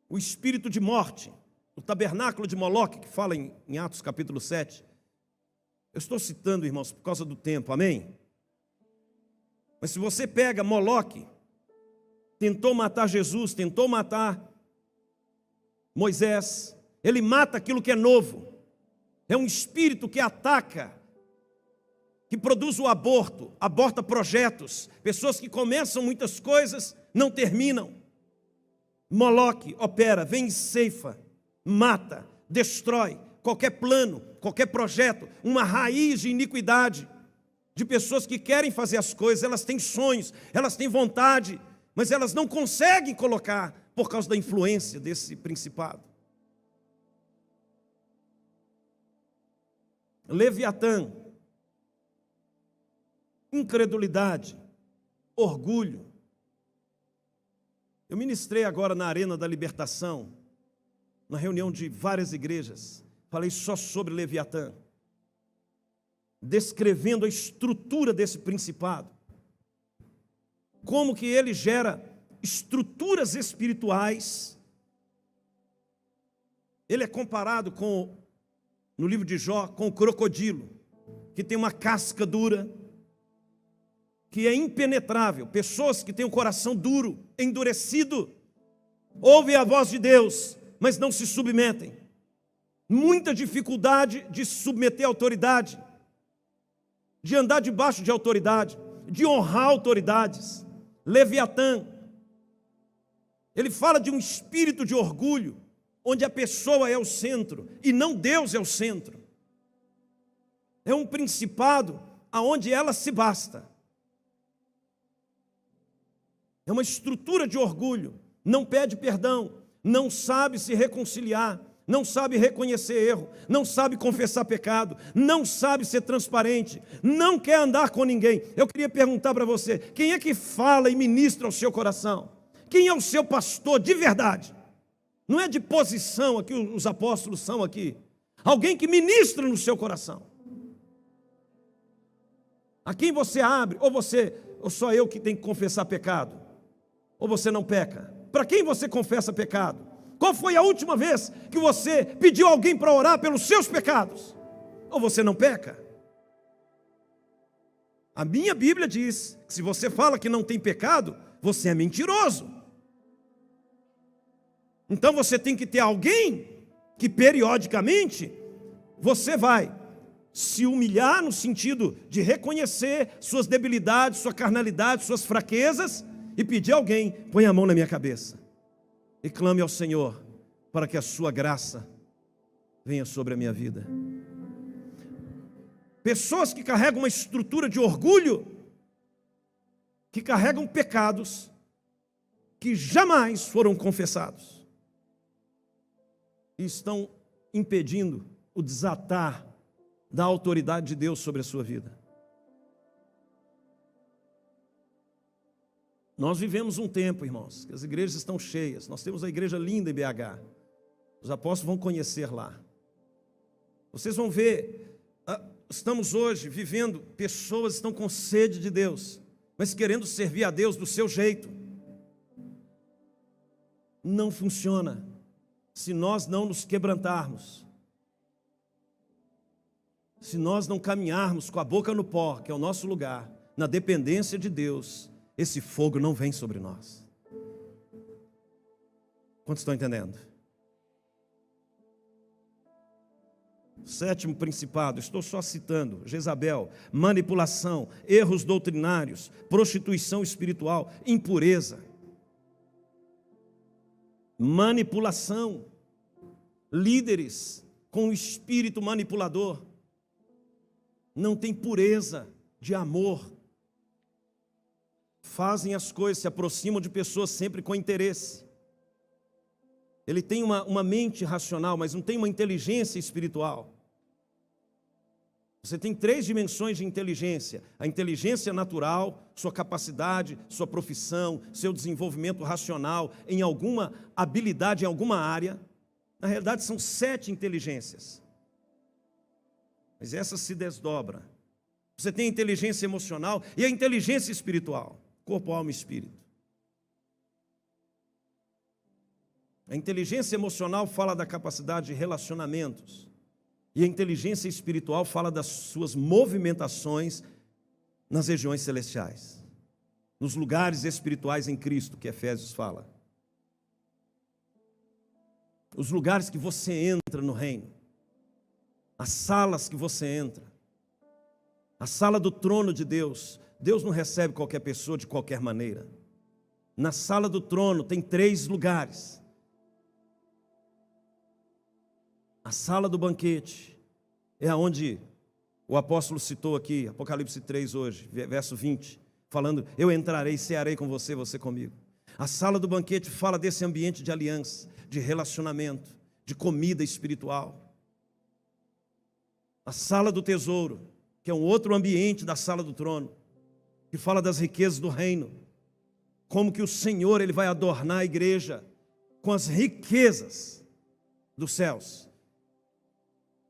o espírito de morte, o tabernáculo de Moloque, que fala em Atos capítulo 7. Eu estou citando, irmãos, por causa do tempo, amém? Mas se você pega Moloque, tentou matar Jesus, tentou matar Moisés, ele mata aquilo que é novo. É um espírito que ataca que produz o aborto, aborta projetos, pessoas que começam muitas coisas, não terminam. Moloque opera, vem e ceifa, mata, destrói qualquer plano, qualquer projeto, uma raiz de iniquidade, de pessoas que querem fazer as coisas, elas têm sonhos, elas têm vontade, mas elas não conseguem colocar por causa da influência desse principado. Leviatã, incredulidade, orgulho. Eu ministrei agora na Arena da Libertação, na reunião de várias igrejas, falei só sobre Leviatã, descrevendo a estrutura desse principado, como que ele gera estruturas espirituais. Ele é comparado no livro de Jó, com o crocodilo, que tem uma casca dura, que é impenetrável. Pessoas que têm o coração duro, endurecido, ouvem a voz de Deus, mas não se submetem. Muita dificuldade de se submeter à autoridade, de andar debaixo de autoridade, de honrar autoridades. Leviatã, ele fala de um espírito de orgulho, onde a pessoa é o centro e não Deus é o centro. É um principado aonde ela se basta. É uma estrutura de orgulho, não pede perdão, não sabe se reconciliar, não sabe reconhecer erro, não sabe confessar pecado, não sabe ser transparente, não quer andar com ninguém. Eu queria perguntar para você, quem é que fala e ministra ao seu coração? Quem é o seu pastor de verdade? Não é de posição aqui, os apóstolos são aqui. Alguém que ministra no seu coração. A quem você abre, ou só eu que tenho que confessar pecado? Ou você não peca? Para quem você confessa pecado? Qual foi a última vez que você pediu alguém para orar pelos seus pecados? Ou você não peca? A minha Bíblia diz que se você fala que não tem pecado, você é mentiroso. Então você tem que ter alguém que periodicamente você vai se humilhar no sentido de reconhecer suas debilidades, sua carnalidade, suas fraquezas e pedir a alguém, põe a mão na minha cabeça e clame ao Senhor para que a sua graça venha sobre a minha vida. Pessoas que carregam uma estrutura de orgulho, que carregam pecados que jamais foram confessados e estão impedindo o desatar da autoridade de Deus sobre a sua vida. Nós vivemos um tempo, irmãos, que as igrejas estão cheias. Nós temos a igreja linda em BH. Os apóstolos vão conhecer lá. Vocês vão ver, estamos hoje vivendo, pessoas estão com sede de Deus, mas querendo servir a Deus do seu jeito. Não funciona se nós não nos quebrantarmos. Se nós não caminharmos com a boca no pó, que é o nosso lugar, na dependência de Deus, esse fogo não vem sobre nós. Quantos estão entendendo? Sétimo principado, estou só citando: Jezabel, manipulação, erros doutrinários, prostituição espiritual, impureza. Manipulação, líderes com o espírito manipulador, não tem pureza de amor, fazem as coisas, se aproximam de pessoas sempre com interesse. Ele tem uma mente racional, mas não tem uma inteligência espiritual. Você tem 3 dimensões de inteligência: a inteligência natural, sua capacidade, sua profissão, seu desenvolvimento racional em alguma habilidade, em alguma área. Na realidade são 7 inteligências, mas essa se desdobra. Você tem a inteligência emocional e a inteligência espiritual, corpo, alma e espírito. A inteligência emocional fala da capacidade de relacionamentos, e a inteligência espiritual fala das suas movimentações nas regiões celestiais, nos lugares espirituais em Cristo, que Efésios fala. Os lugares que você entra no reino, as salas que você entra, A sala do trono de Deus. Deus não recebe qualquer pessoa de qualquer maneira. Na sala do trono tem 3 lugares. A sala do banquete é aonde o apóstolo citou aqui, Apocalipse 3 hoje, verso 20, falando: eu entrarei, cearei com você, você comigo. A sala do banquete fala desse ambiente de aliança, de relacionamento, de comida espiritual. A sala do tesouro, que é um outro ambiente da sala do trono, que fala das riquezas do reino, como que o Senhor ele vai adornar a igreja com as riquezas dos céus.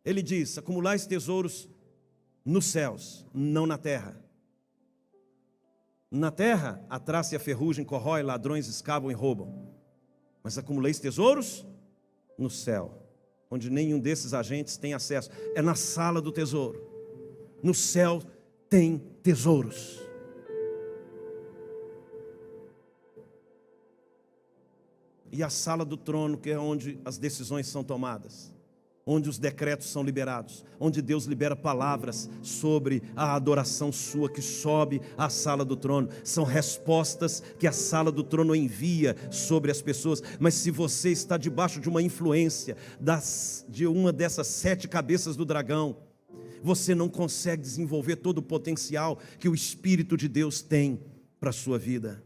Ele diz: acumulais tesouros nos céus, não na terra. Na terra, a traça e a ferrugem corrói, ladrões escavam e roubam. Mas acumuleis tesouros no céu, onde nenhum desses agentes tem acesso. É na sala do tesouro. No céu tem tesouros. E a sala do trono, que é onde as decisões são tomadas, onde os decretos são liberados, onde Deus libera palavras sobre a adoração sua que sobe à sala do trono. São respostas que a sala do trono envia sobre as pessoas. Mas se você está debaixo de uma influência de uma dessas 7 cabeças do dragão, você não consegue desenvolver todo o potencial que o Espírito de Deus tem para a sua vida.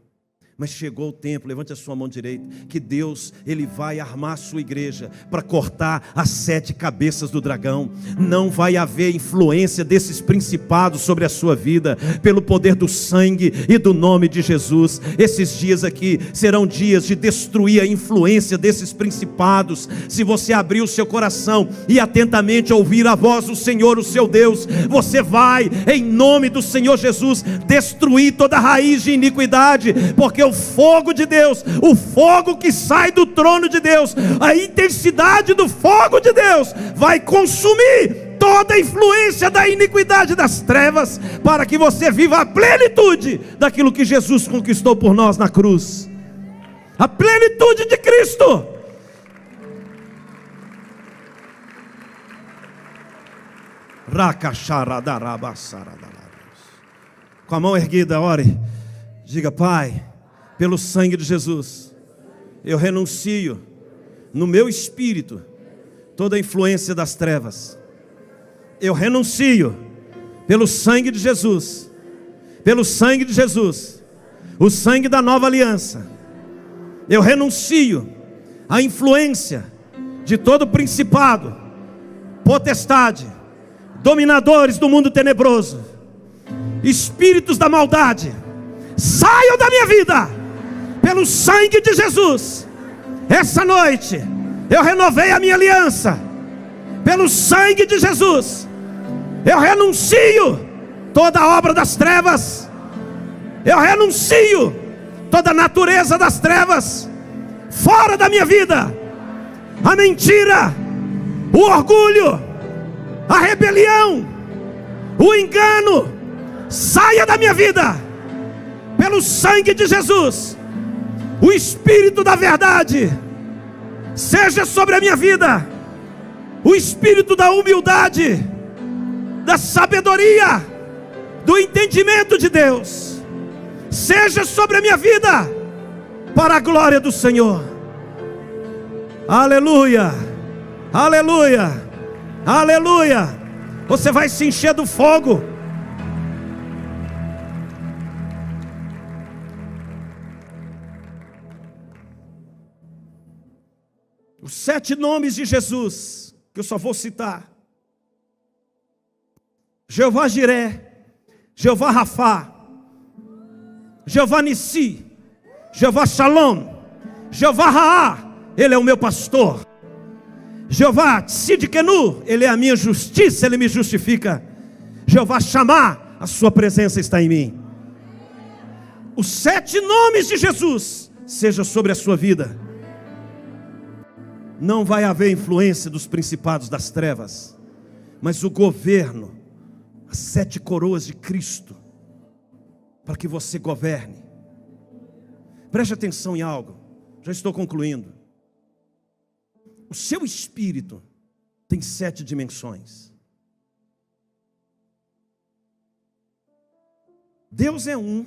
Mas chegou o tempo, levante a sua mão direita, que Deus, Ele vai armar a sua igreja para cortar as 7 cabeças do dragão. Não vai haver influência desses principados sobre a sua vida, pelo poder do sangue e do nome de Jesus. Esses dias aqui serão dias de destruir a influência desses principados. Se você abrir o seu coração e atentamente ouvir a voz do Senhor, o seu Deus, você vai, em nome do Senhor Jesus, destruir toda raiz de iniquidade, porque o fogo de Deus, o fogo que sai do trono de Deus, a intensidade do fogo de Deus vai consumir toda a influência da iniquidade das trevas, para que você viva a plenitude daquilo que Jesus conquistou por nós na cruz. A plenitude de Cristo. Com a mão erguida, ore. Diga: Pai, pelo sangue de Jesus, eu renuncio no meu espírito toda a influência das trevas. Eu renuncio pelo sangue de Jesus, pelo sangue de Jesus, o sangue da nova aliança. Eu renuncio à influência de todo principado, potestade, dominadores do mundo tenebroso, espíritos da maldade. Saiam da minha vida pelo sangue de Jesus. Essa noite eu renovei a minha aliança pelo sangue de Jesus. Eu renuncio toda a obra das trevas. Eu renuncio toda a natureza das trevas fora da minha vida. A mentira, o orgulho, a rebelião, o engano, saia da minha vida pelo sangue de Jesus. O Espírito da verdade seja sobre a minha vida. O Espírito da humildade, da sabedoria, do entendimento de Deus seja sobre a minha vida, para a glória do Senhor. Aleluia, aleluia, aleluia. Você vai se encher do fogo. Os 7 nomes de Jesus, que eu só vou citar: Jeová Jiré, Jeová Rafá, Jeová Nissi, Jeová Shalom, Jeová Raá, Ele é o meu pastor. Jeová Tsidkenu, Ele é a minha justiça, Ele me justifica. Jeová Chamá, a sua presença está em mim. Os 7 nomes de Jesus seja sobre a sua vida. Não vai haver influência dos principados das trevas, mas o governo, as 7 coroas de Cristo, para que você governe. Preste atenção em algo, já estou concluindo. O seu espírito tem 7 dimensões. Deus é um.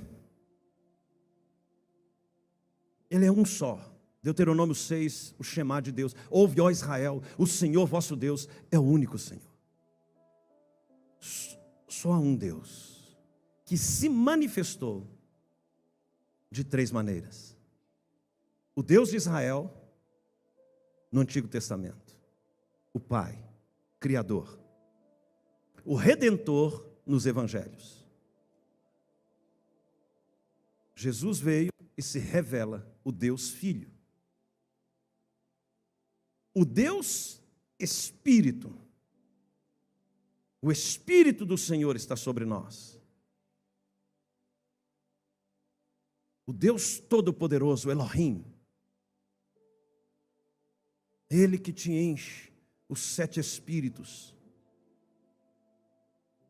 Ele é um só. Deuteronômio 6, o Shema de Deus. Ouve, ó Israel, o Senhor vosso Deus é o único Senhor. Só há um Deus que se manifestou de 3 maneiras. O Deus de Israel no Antigo Testamento. O Pai, Criador. O Redentor nos Evangelhos. Jesus veio e se revela o Deus Filho. O Deus Espírito. O Espírito do Senhor está sobre nós. O Deus Todo-Poderoso, Elohim. Ele que te enche os 7 Espíritos.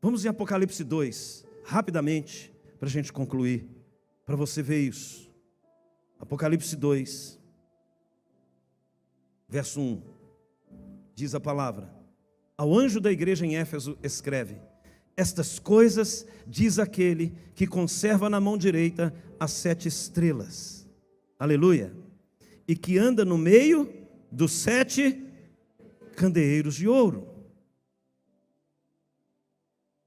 Vamos em Apocalipse 2, rapidamente, para a gente concluir, para você ver isso. Apocalipse 2, verso 1, diz a palavra: ao anjo da igreja em Éfeso escreve: estas coisas diz aquele que conserva na mão direita as 7 estrelas, aleluia, e que anda no meio dos 7 candeeiros de ouro.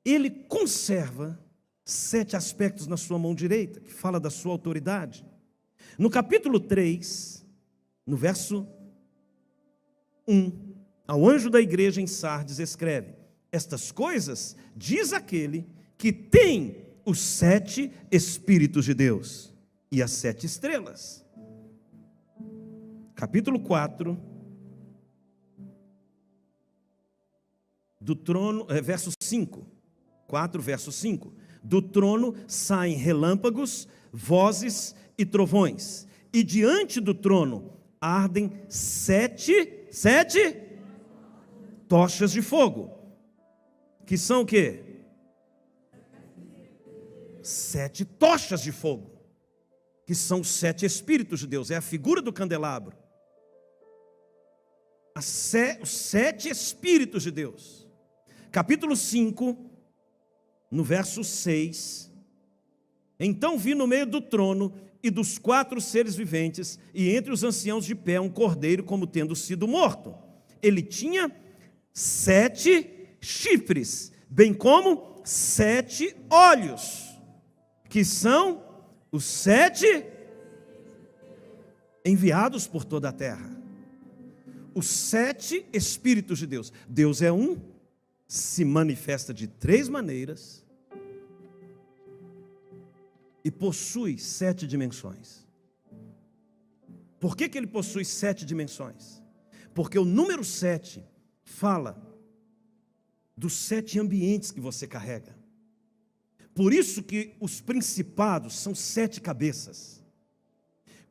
Ele conserva 7 aspectos na sua mão direita, que fala da sua autoridade. No capítulo 3, no verso 1, ao anjo da igreja em Sardes escreve: estas coisas diz aquele que tem os 7 Espíritos de Deus e as 7 estrelas. Capítulo 4, do trono, verso 5, 4, verso 5, do trono saem relâmpagos, vozes e trovões, e diante do trono ardem 7 tochas de fogo, que são o quê? 7 tochas de fogo, que são os 7 Espíritos de Deus, é a figura do candelabro. Os 7 Espíritos de Deus. Capítulo 5, no verso 6, então vi no meio do trono e dos 4 seres viventes, e entre os anciãos de pé, um cordeiro como tendo sido morto. Ele tinha 7 chifres, bem como 7 olhos, que são os 7 enviados por toda a terra. Os 7 Espíritos de Deus. Deus é um, se manifesta de 3 maneiras e possui 7 dimensões. Por que ele possui 7 dimensões? Porque o número 7 fala dos 7 ambientes que você carrega. Por isso que os principados são 7 cabeças.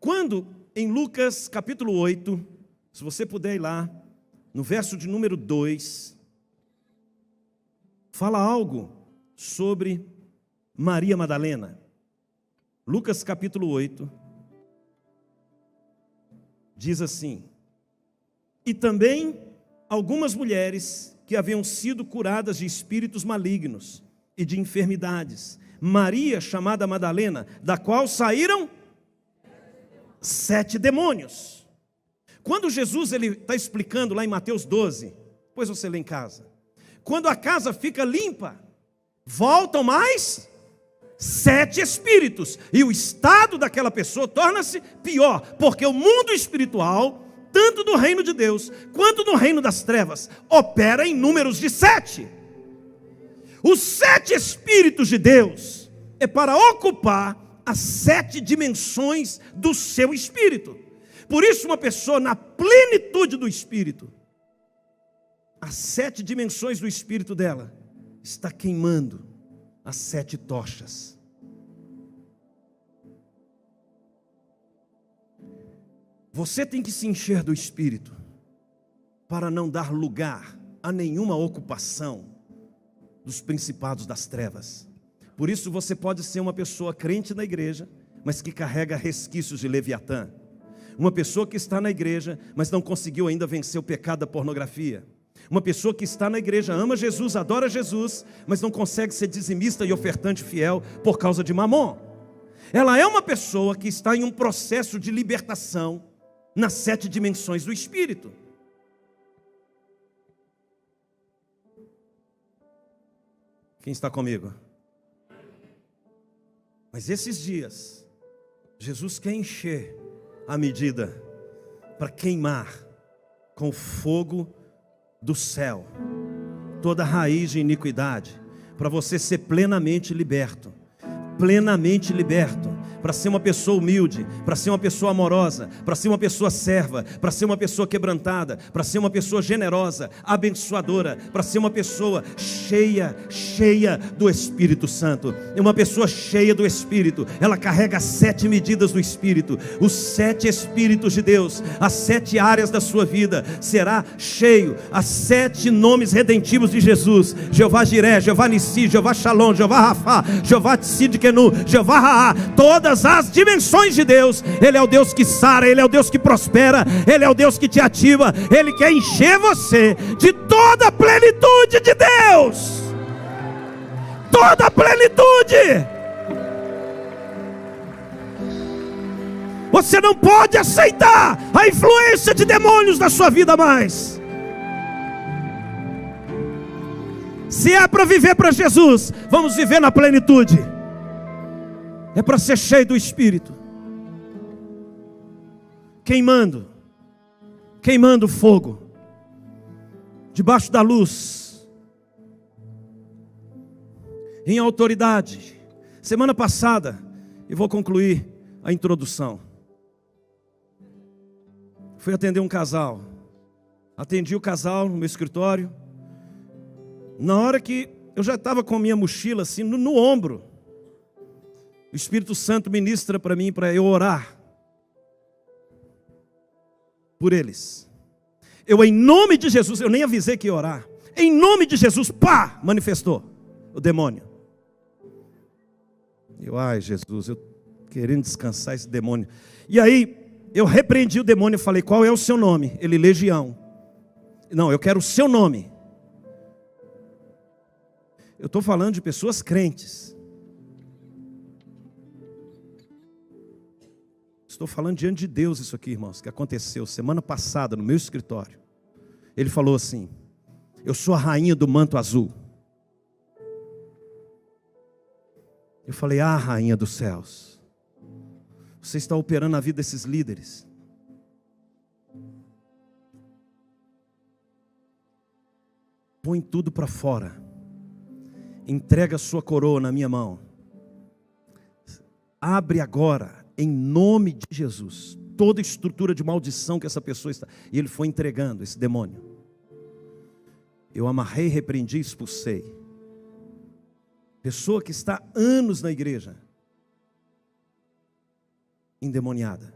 Quando em Lucas capítulo 8, se você puder ir lá, no verso de número 2, fala algo sobre Maria Madalena. Lucas capítulo 8, diz assim: e também algumas mulheres que haviam sido curadas de espíritos malignos e de enfermidades. Maria, chamada Madalena, da qual saíram 7 demônios. Quando Jesus está explicando lá em Mateus 12, depois você lê em casa, quando a casa fica limpa, voltam mais 7 espíritos, e o estado daquela pessoa torna-se pior, porque o mundo espiritual, tanto do reino de Deus, quanto do reino das trevas, opera em números de 7. Os 7 Espíritos de Deus é para ocupar as 7 dimensões do seu espírito. Por isso, uma pessoa na plenitude do espírito, as 7 dimensões do espírito dela está queimando as 7 tochas. Você tem que se encher do espírito para não dar lugar a nenhuma ocupação dos principados das trevas. Por isso você pode ser uma pessoa crente na igreja, mas que carrega resquícios de Leviatã. Uma pessoa que está na igreja, mas não conseguiu ainda vencer o pecado da pornografia. Uma pessoa que está na igreja, ama Jesus, adora Jesus, mas não consegue ser dizimista e ofertante fiel por causa de mamon. Ela é uma pessoa que está em um processo de libertação nas 7 dimensões do Espírito. Quem está comigo? Mas esses dias, Jesus quer encher a medida para queimar com o fogo do céu toda raiz de iniquidade, para você ser plenamente liberto, para ser uma pessoa humilde, para ser uma pessoa amorosa, para ser uma pessoa serva, para ser uma pessoa quebrantada, para ser uma pessoa generosa, abençoadora, para ser uma pessoa cheia do Espírito Santo. É uma pessoa cheia do Espírito, ela carrega as 7 medidas do Espírito, os 7 Espíritos de Deus, as 7 áreas da sua vida, será cheio, as 7 nomes redentivos de Jesus: Jeová Jiré, Jeová Nissi, Jeová Shalom, Jeová Rafá, Jeová Tsidkenu, Jeová Raá, todas as dimensões de Deus. Ele é o Deus que sara, Ele é o Deus que prospera, Ele é o Deus que te ativa. Ele quer encher você de toda a plenitude de Deus, toda a plenitude. Você não pode aceitar a influência de demônios na sua vida mais. Se é para viver para Jesus, vamos viver na plenitude. É para ser cheio do Espírito, queimando fogo, debaixo da luz, em autoridade. Semana passada, e vou concluir a introdução, fui atender um casal, atendi o casal no meu escritório. Na hora que eu já estava com a minha mochila assim no ombro, o Espírito Santo ministra para mim, para eu orar por eles. Eu, em nome de Jesus, eu nem avisei que ia orar, em nome de Jesus, pá, manifestou o demônio. Eu, ai Jesus, eu querendo descansar esse demônio. E aí, eu repreendi o demônio e falei: qual é o seu nome? Ele: Legião. Não, eu quero o seu nome. Eu estou falando de pessoas crentes. Estou falando diante de Deus isso aqui, irmãos, que aconteceu semana passada no meu escritório. Ele falou assim: eu sou a rainha do manto azul. Eu falei: ah, rainha dos céus, você está operando a vida desses líderes. Põe tudo para fora. Entrega a sua coroa na minha mão. Abre agora, em nome de Jesus, toda estrutura de maldição que essa pessoa está. E ele foi entregando esse demônio. Eu amarrei, repreendi e expulsei. Pessoa que está há anos na igreja, endemoniada.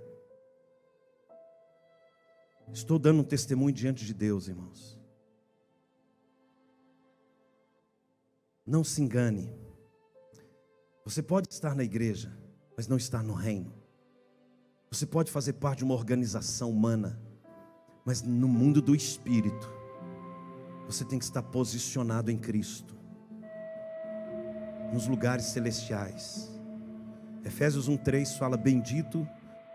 Estou dando um testemunho diante de Deus, irmãos. Não se engane. Você pode estar na igreja, mas não estar no reino. Você pode fazer parte de uma organização humana, mas no mundo do Espírito, você tem que estar posicionado em Cristo, nos lugares celestiais. Efésios 1:3 fala: bendito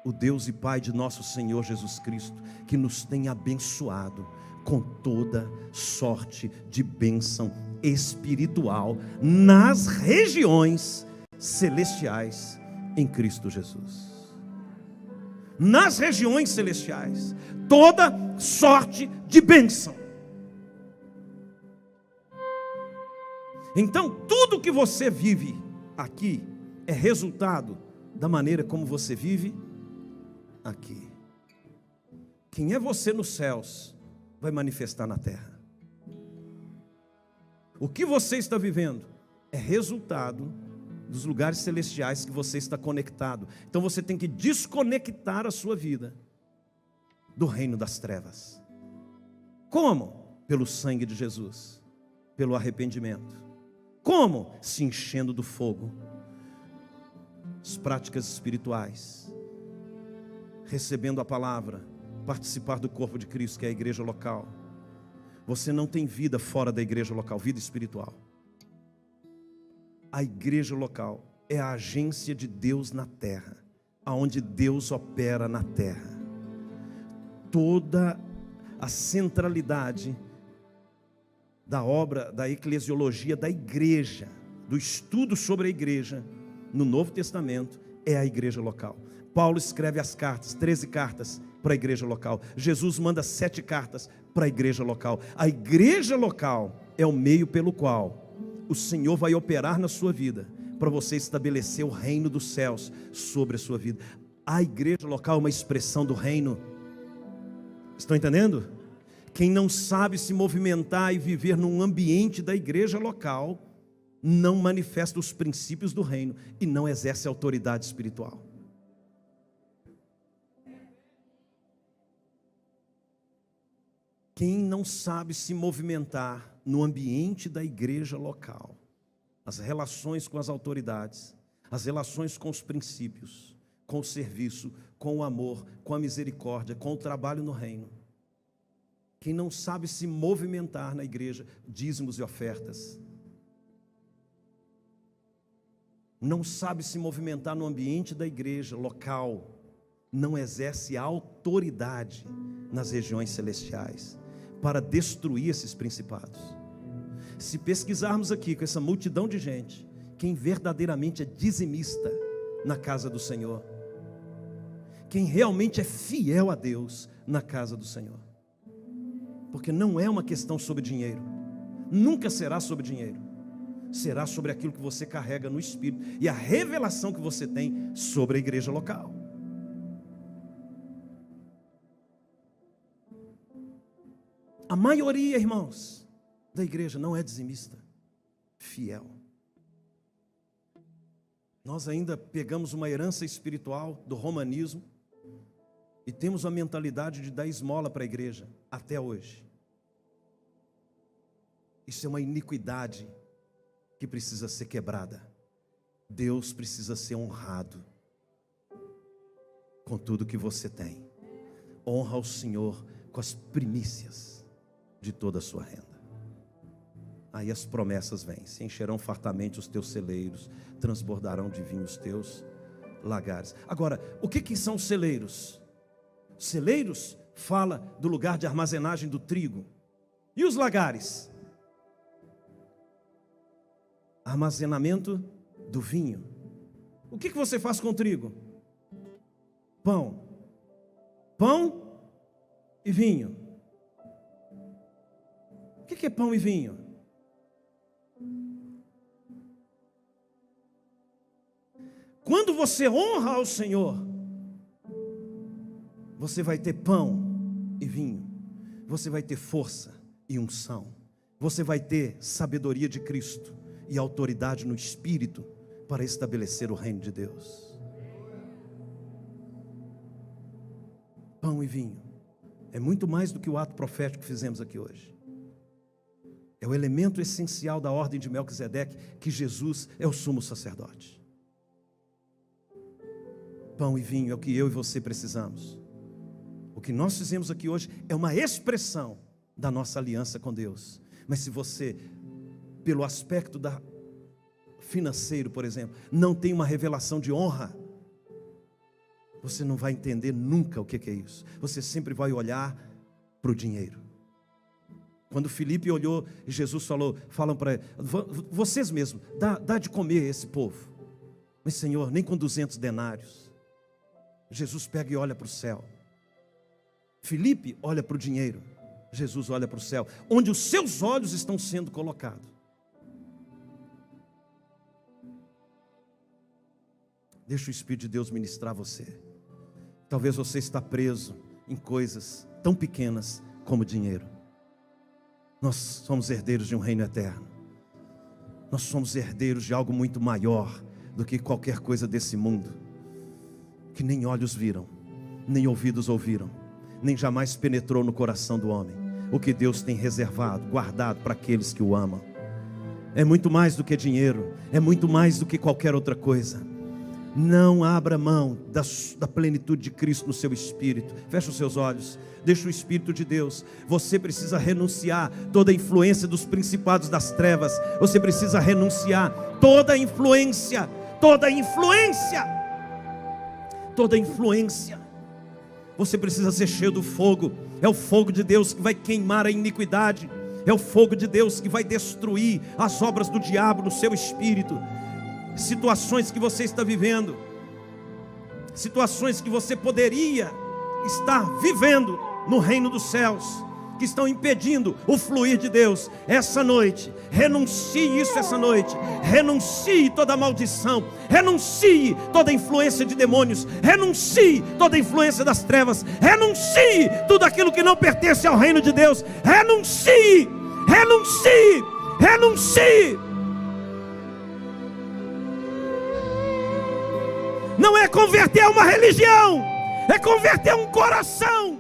o Deus e Pai de nosso Senhor Jesus Cristo, que nos tem abençoado com toda sorte de bênção espiritual nas regiões celestiais em Cristo Jesus. Nas regiões celestiais, toda sorte de bênção. Então, tudo que você vive aqui é resultado da maneira como você vive aqui. Quem é você nos céus vai manifestar na terra. O que você está vivendo é resultado dos lugares celestiais que você está conectado. Então você tem que desconectar a sua vida do reino das trevas. Como? Pelo sangue de Jesus, pelo arrependimento. Como? Se enchendo do fogo. As práticas espirituais, recebendo a palavra, participar do corpo de Cristo, que é a igreja local. você não tem vida fora da igreja local, vida espiritual. A igreja local é a agência de Deus na terra, aonde Deus opera na terra. Toda a centralidade da obra da eclesiologia da igreja, do estudo sobre a igreja no Novo Testamento, é a igreja local. Paulo escreve as cartas, 13 cartas para a igreja local. Jesus manda 7 cartas para a igreja local. A igreja local é o meio pelo qual o Senhor vai operar na sua vida, para você estabelecer o reino dos céus sobre a sua vida. A igreja local é uma expressão do reino. Estão entendendo? Quem não sabe se movimentar e viver num ambiente da igreja local, não manifesta os princípios do reino e não exerce autoridade espiritual. Quem não sabe se movimentar no ambiente da igreja local, as relações com as autoridades, as relações com os princípios, com o serviço, com o amor, com a misericórdia, com o trabalho no reino. Quem não sabe se movimentar na igreja, dízimos e ofertas, não sabe se movimentar no ambiente da igreja local, não exerce autoridade nas regiões celestiais para destruir esses principados. Se pesquisarmos aqui com essa multidão de gente, quem verdadeiramente é dizimista na casa do Senhor, quem realmente é fiel a Deus na casa do Senhor, porque não é uma questão sobre dinheiro, nunca será sobre dinheiro, será sobre aquilo que você carrega no Espírito e a revelação que você tem sobre a igreja local. A maioria, irmãos, da igreja não é dizimista, fiel. Nós ainda pegamos uma herança espiritual do romanismo e temos a mentalidade de dar esmola para a igreja até hoje. Isso é uma iniquidade que precisa ser quebrada. Deus precisa ser honrado com tudo que você tem. Honra o Senhor com as primícias de toda a sua renda. Aí as promessas vêm: se encherão fartamente os teus celeiros, transbordarão de vinho os teus lagares. Agora, o que são celeiros? Celeiros fala do lugar de armazenagem do trigo. E os lagares? Armazenamento do vinho. O que você faz com o trigo? Pão. Pão e vinho. O que é pão e vinho? Quando você honra ao Senhor, você vai ter pão e vinho, você vai ter força e unção, você vai ter sabedoria de Cristo e autoridade no Espírito para estabelecer o reino de Deus. Pão e vinho é muito mais do que o ato profético que fizemos aqui hoje. É o elemento essencial da ordem de Melquisedeque, que Jesus é o sumo sacerdote. Pão e vinho é o que eu e você precisamos. O que nós fizemos aqui hoje é uma expressão da nossa aliança com Deus. Mas se você, pelo aspecto financeiro, por exemplo, não tem uma revelação de honra, você não vai entender nunca o que é isso. Você sempre vai olhar para o dinheiro. Quando Filipe olhou e Jesus falam para ele: vocês mesmos, dá de comer esse povo. Mas Senhor, nem com 200 denários. Jesus pega e olha para o céu. Filipe olha para o dinheiro. Jesus olha para o céu, onde os seus olhos estão sendo colocados. Deixa o Espírito de Deus ministrar você. Talvez você está preso em coisas tão pequenas como dinheiro. Nós somos herdeiros de um reino eterno. Nós somos herdeiros de algo muito maior do que qualquer coisa desse mundo, que nem olhos viram, nem ouvidos ouviram, nem jamais penetrou no coração do homem, o que Deus tem reservado, guardado para aqueles que o amam. É muito mais do que dinheiro, é muito mais do que qualquer outra coisa. Não abra mão da plenitude de Cristo no seu espírito. Feche os seus olhos. Deixa o Espírito de Deus. Você precisa renunciar toda a influência dos principados das trevas. Você precisa renunciar toda a influência. Toda a influência. Toda a influência. Você precisa ser cheio do fogo. É o fogo de Deus que vai queimar a iniquidade. É o fogo de Deus que vai destruir as obras do diabo no seu espírito. Situações que você está vivendo, situações que você poderia estar vivendo no reino dos céus, que estão impedindo o fluir de Deus. Essa noite, renuncie isso essa noite. Renuncie toda maldição, renuncie toda influência de demônios, renuncie toda influência das trevas, renuncie tudo aquilo que não pertence ao reino de Deus. Renuncie, renuncie, renuncie. Não é converter a uma religião, é converter um coração.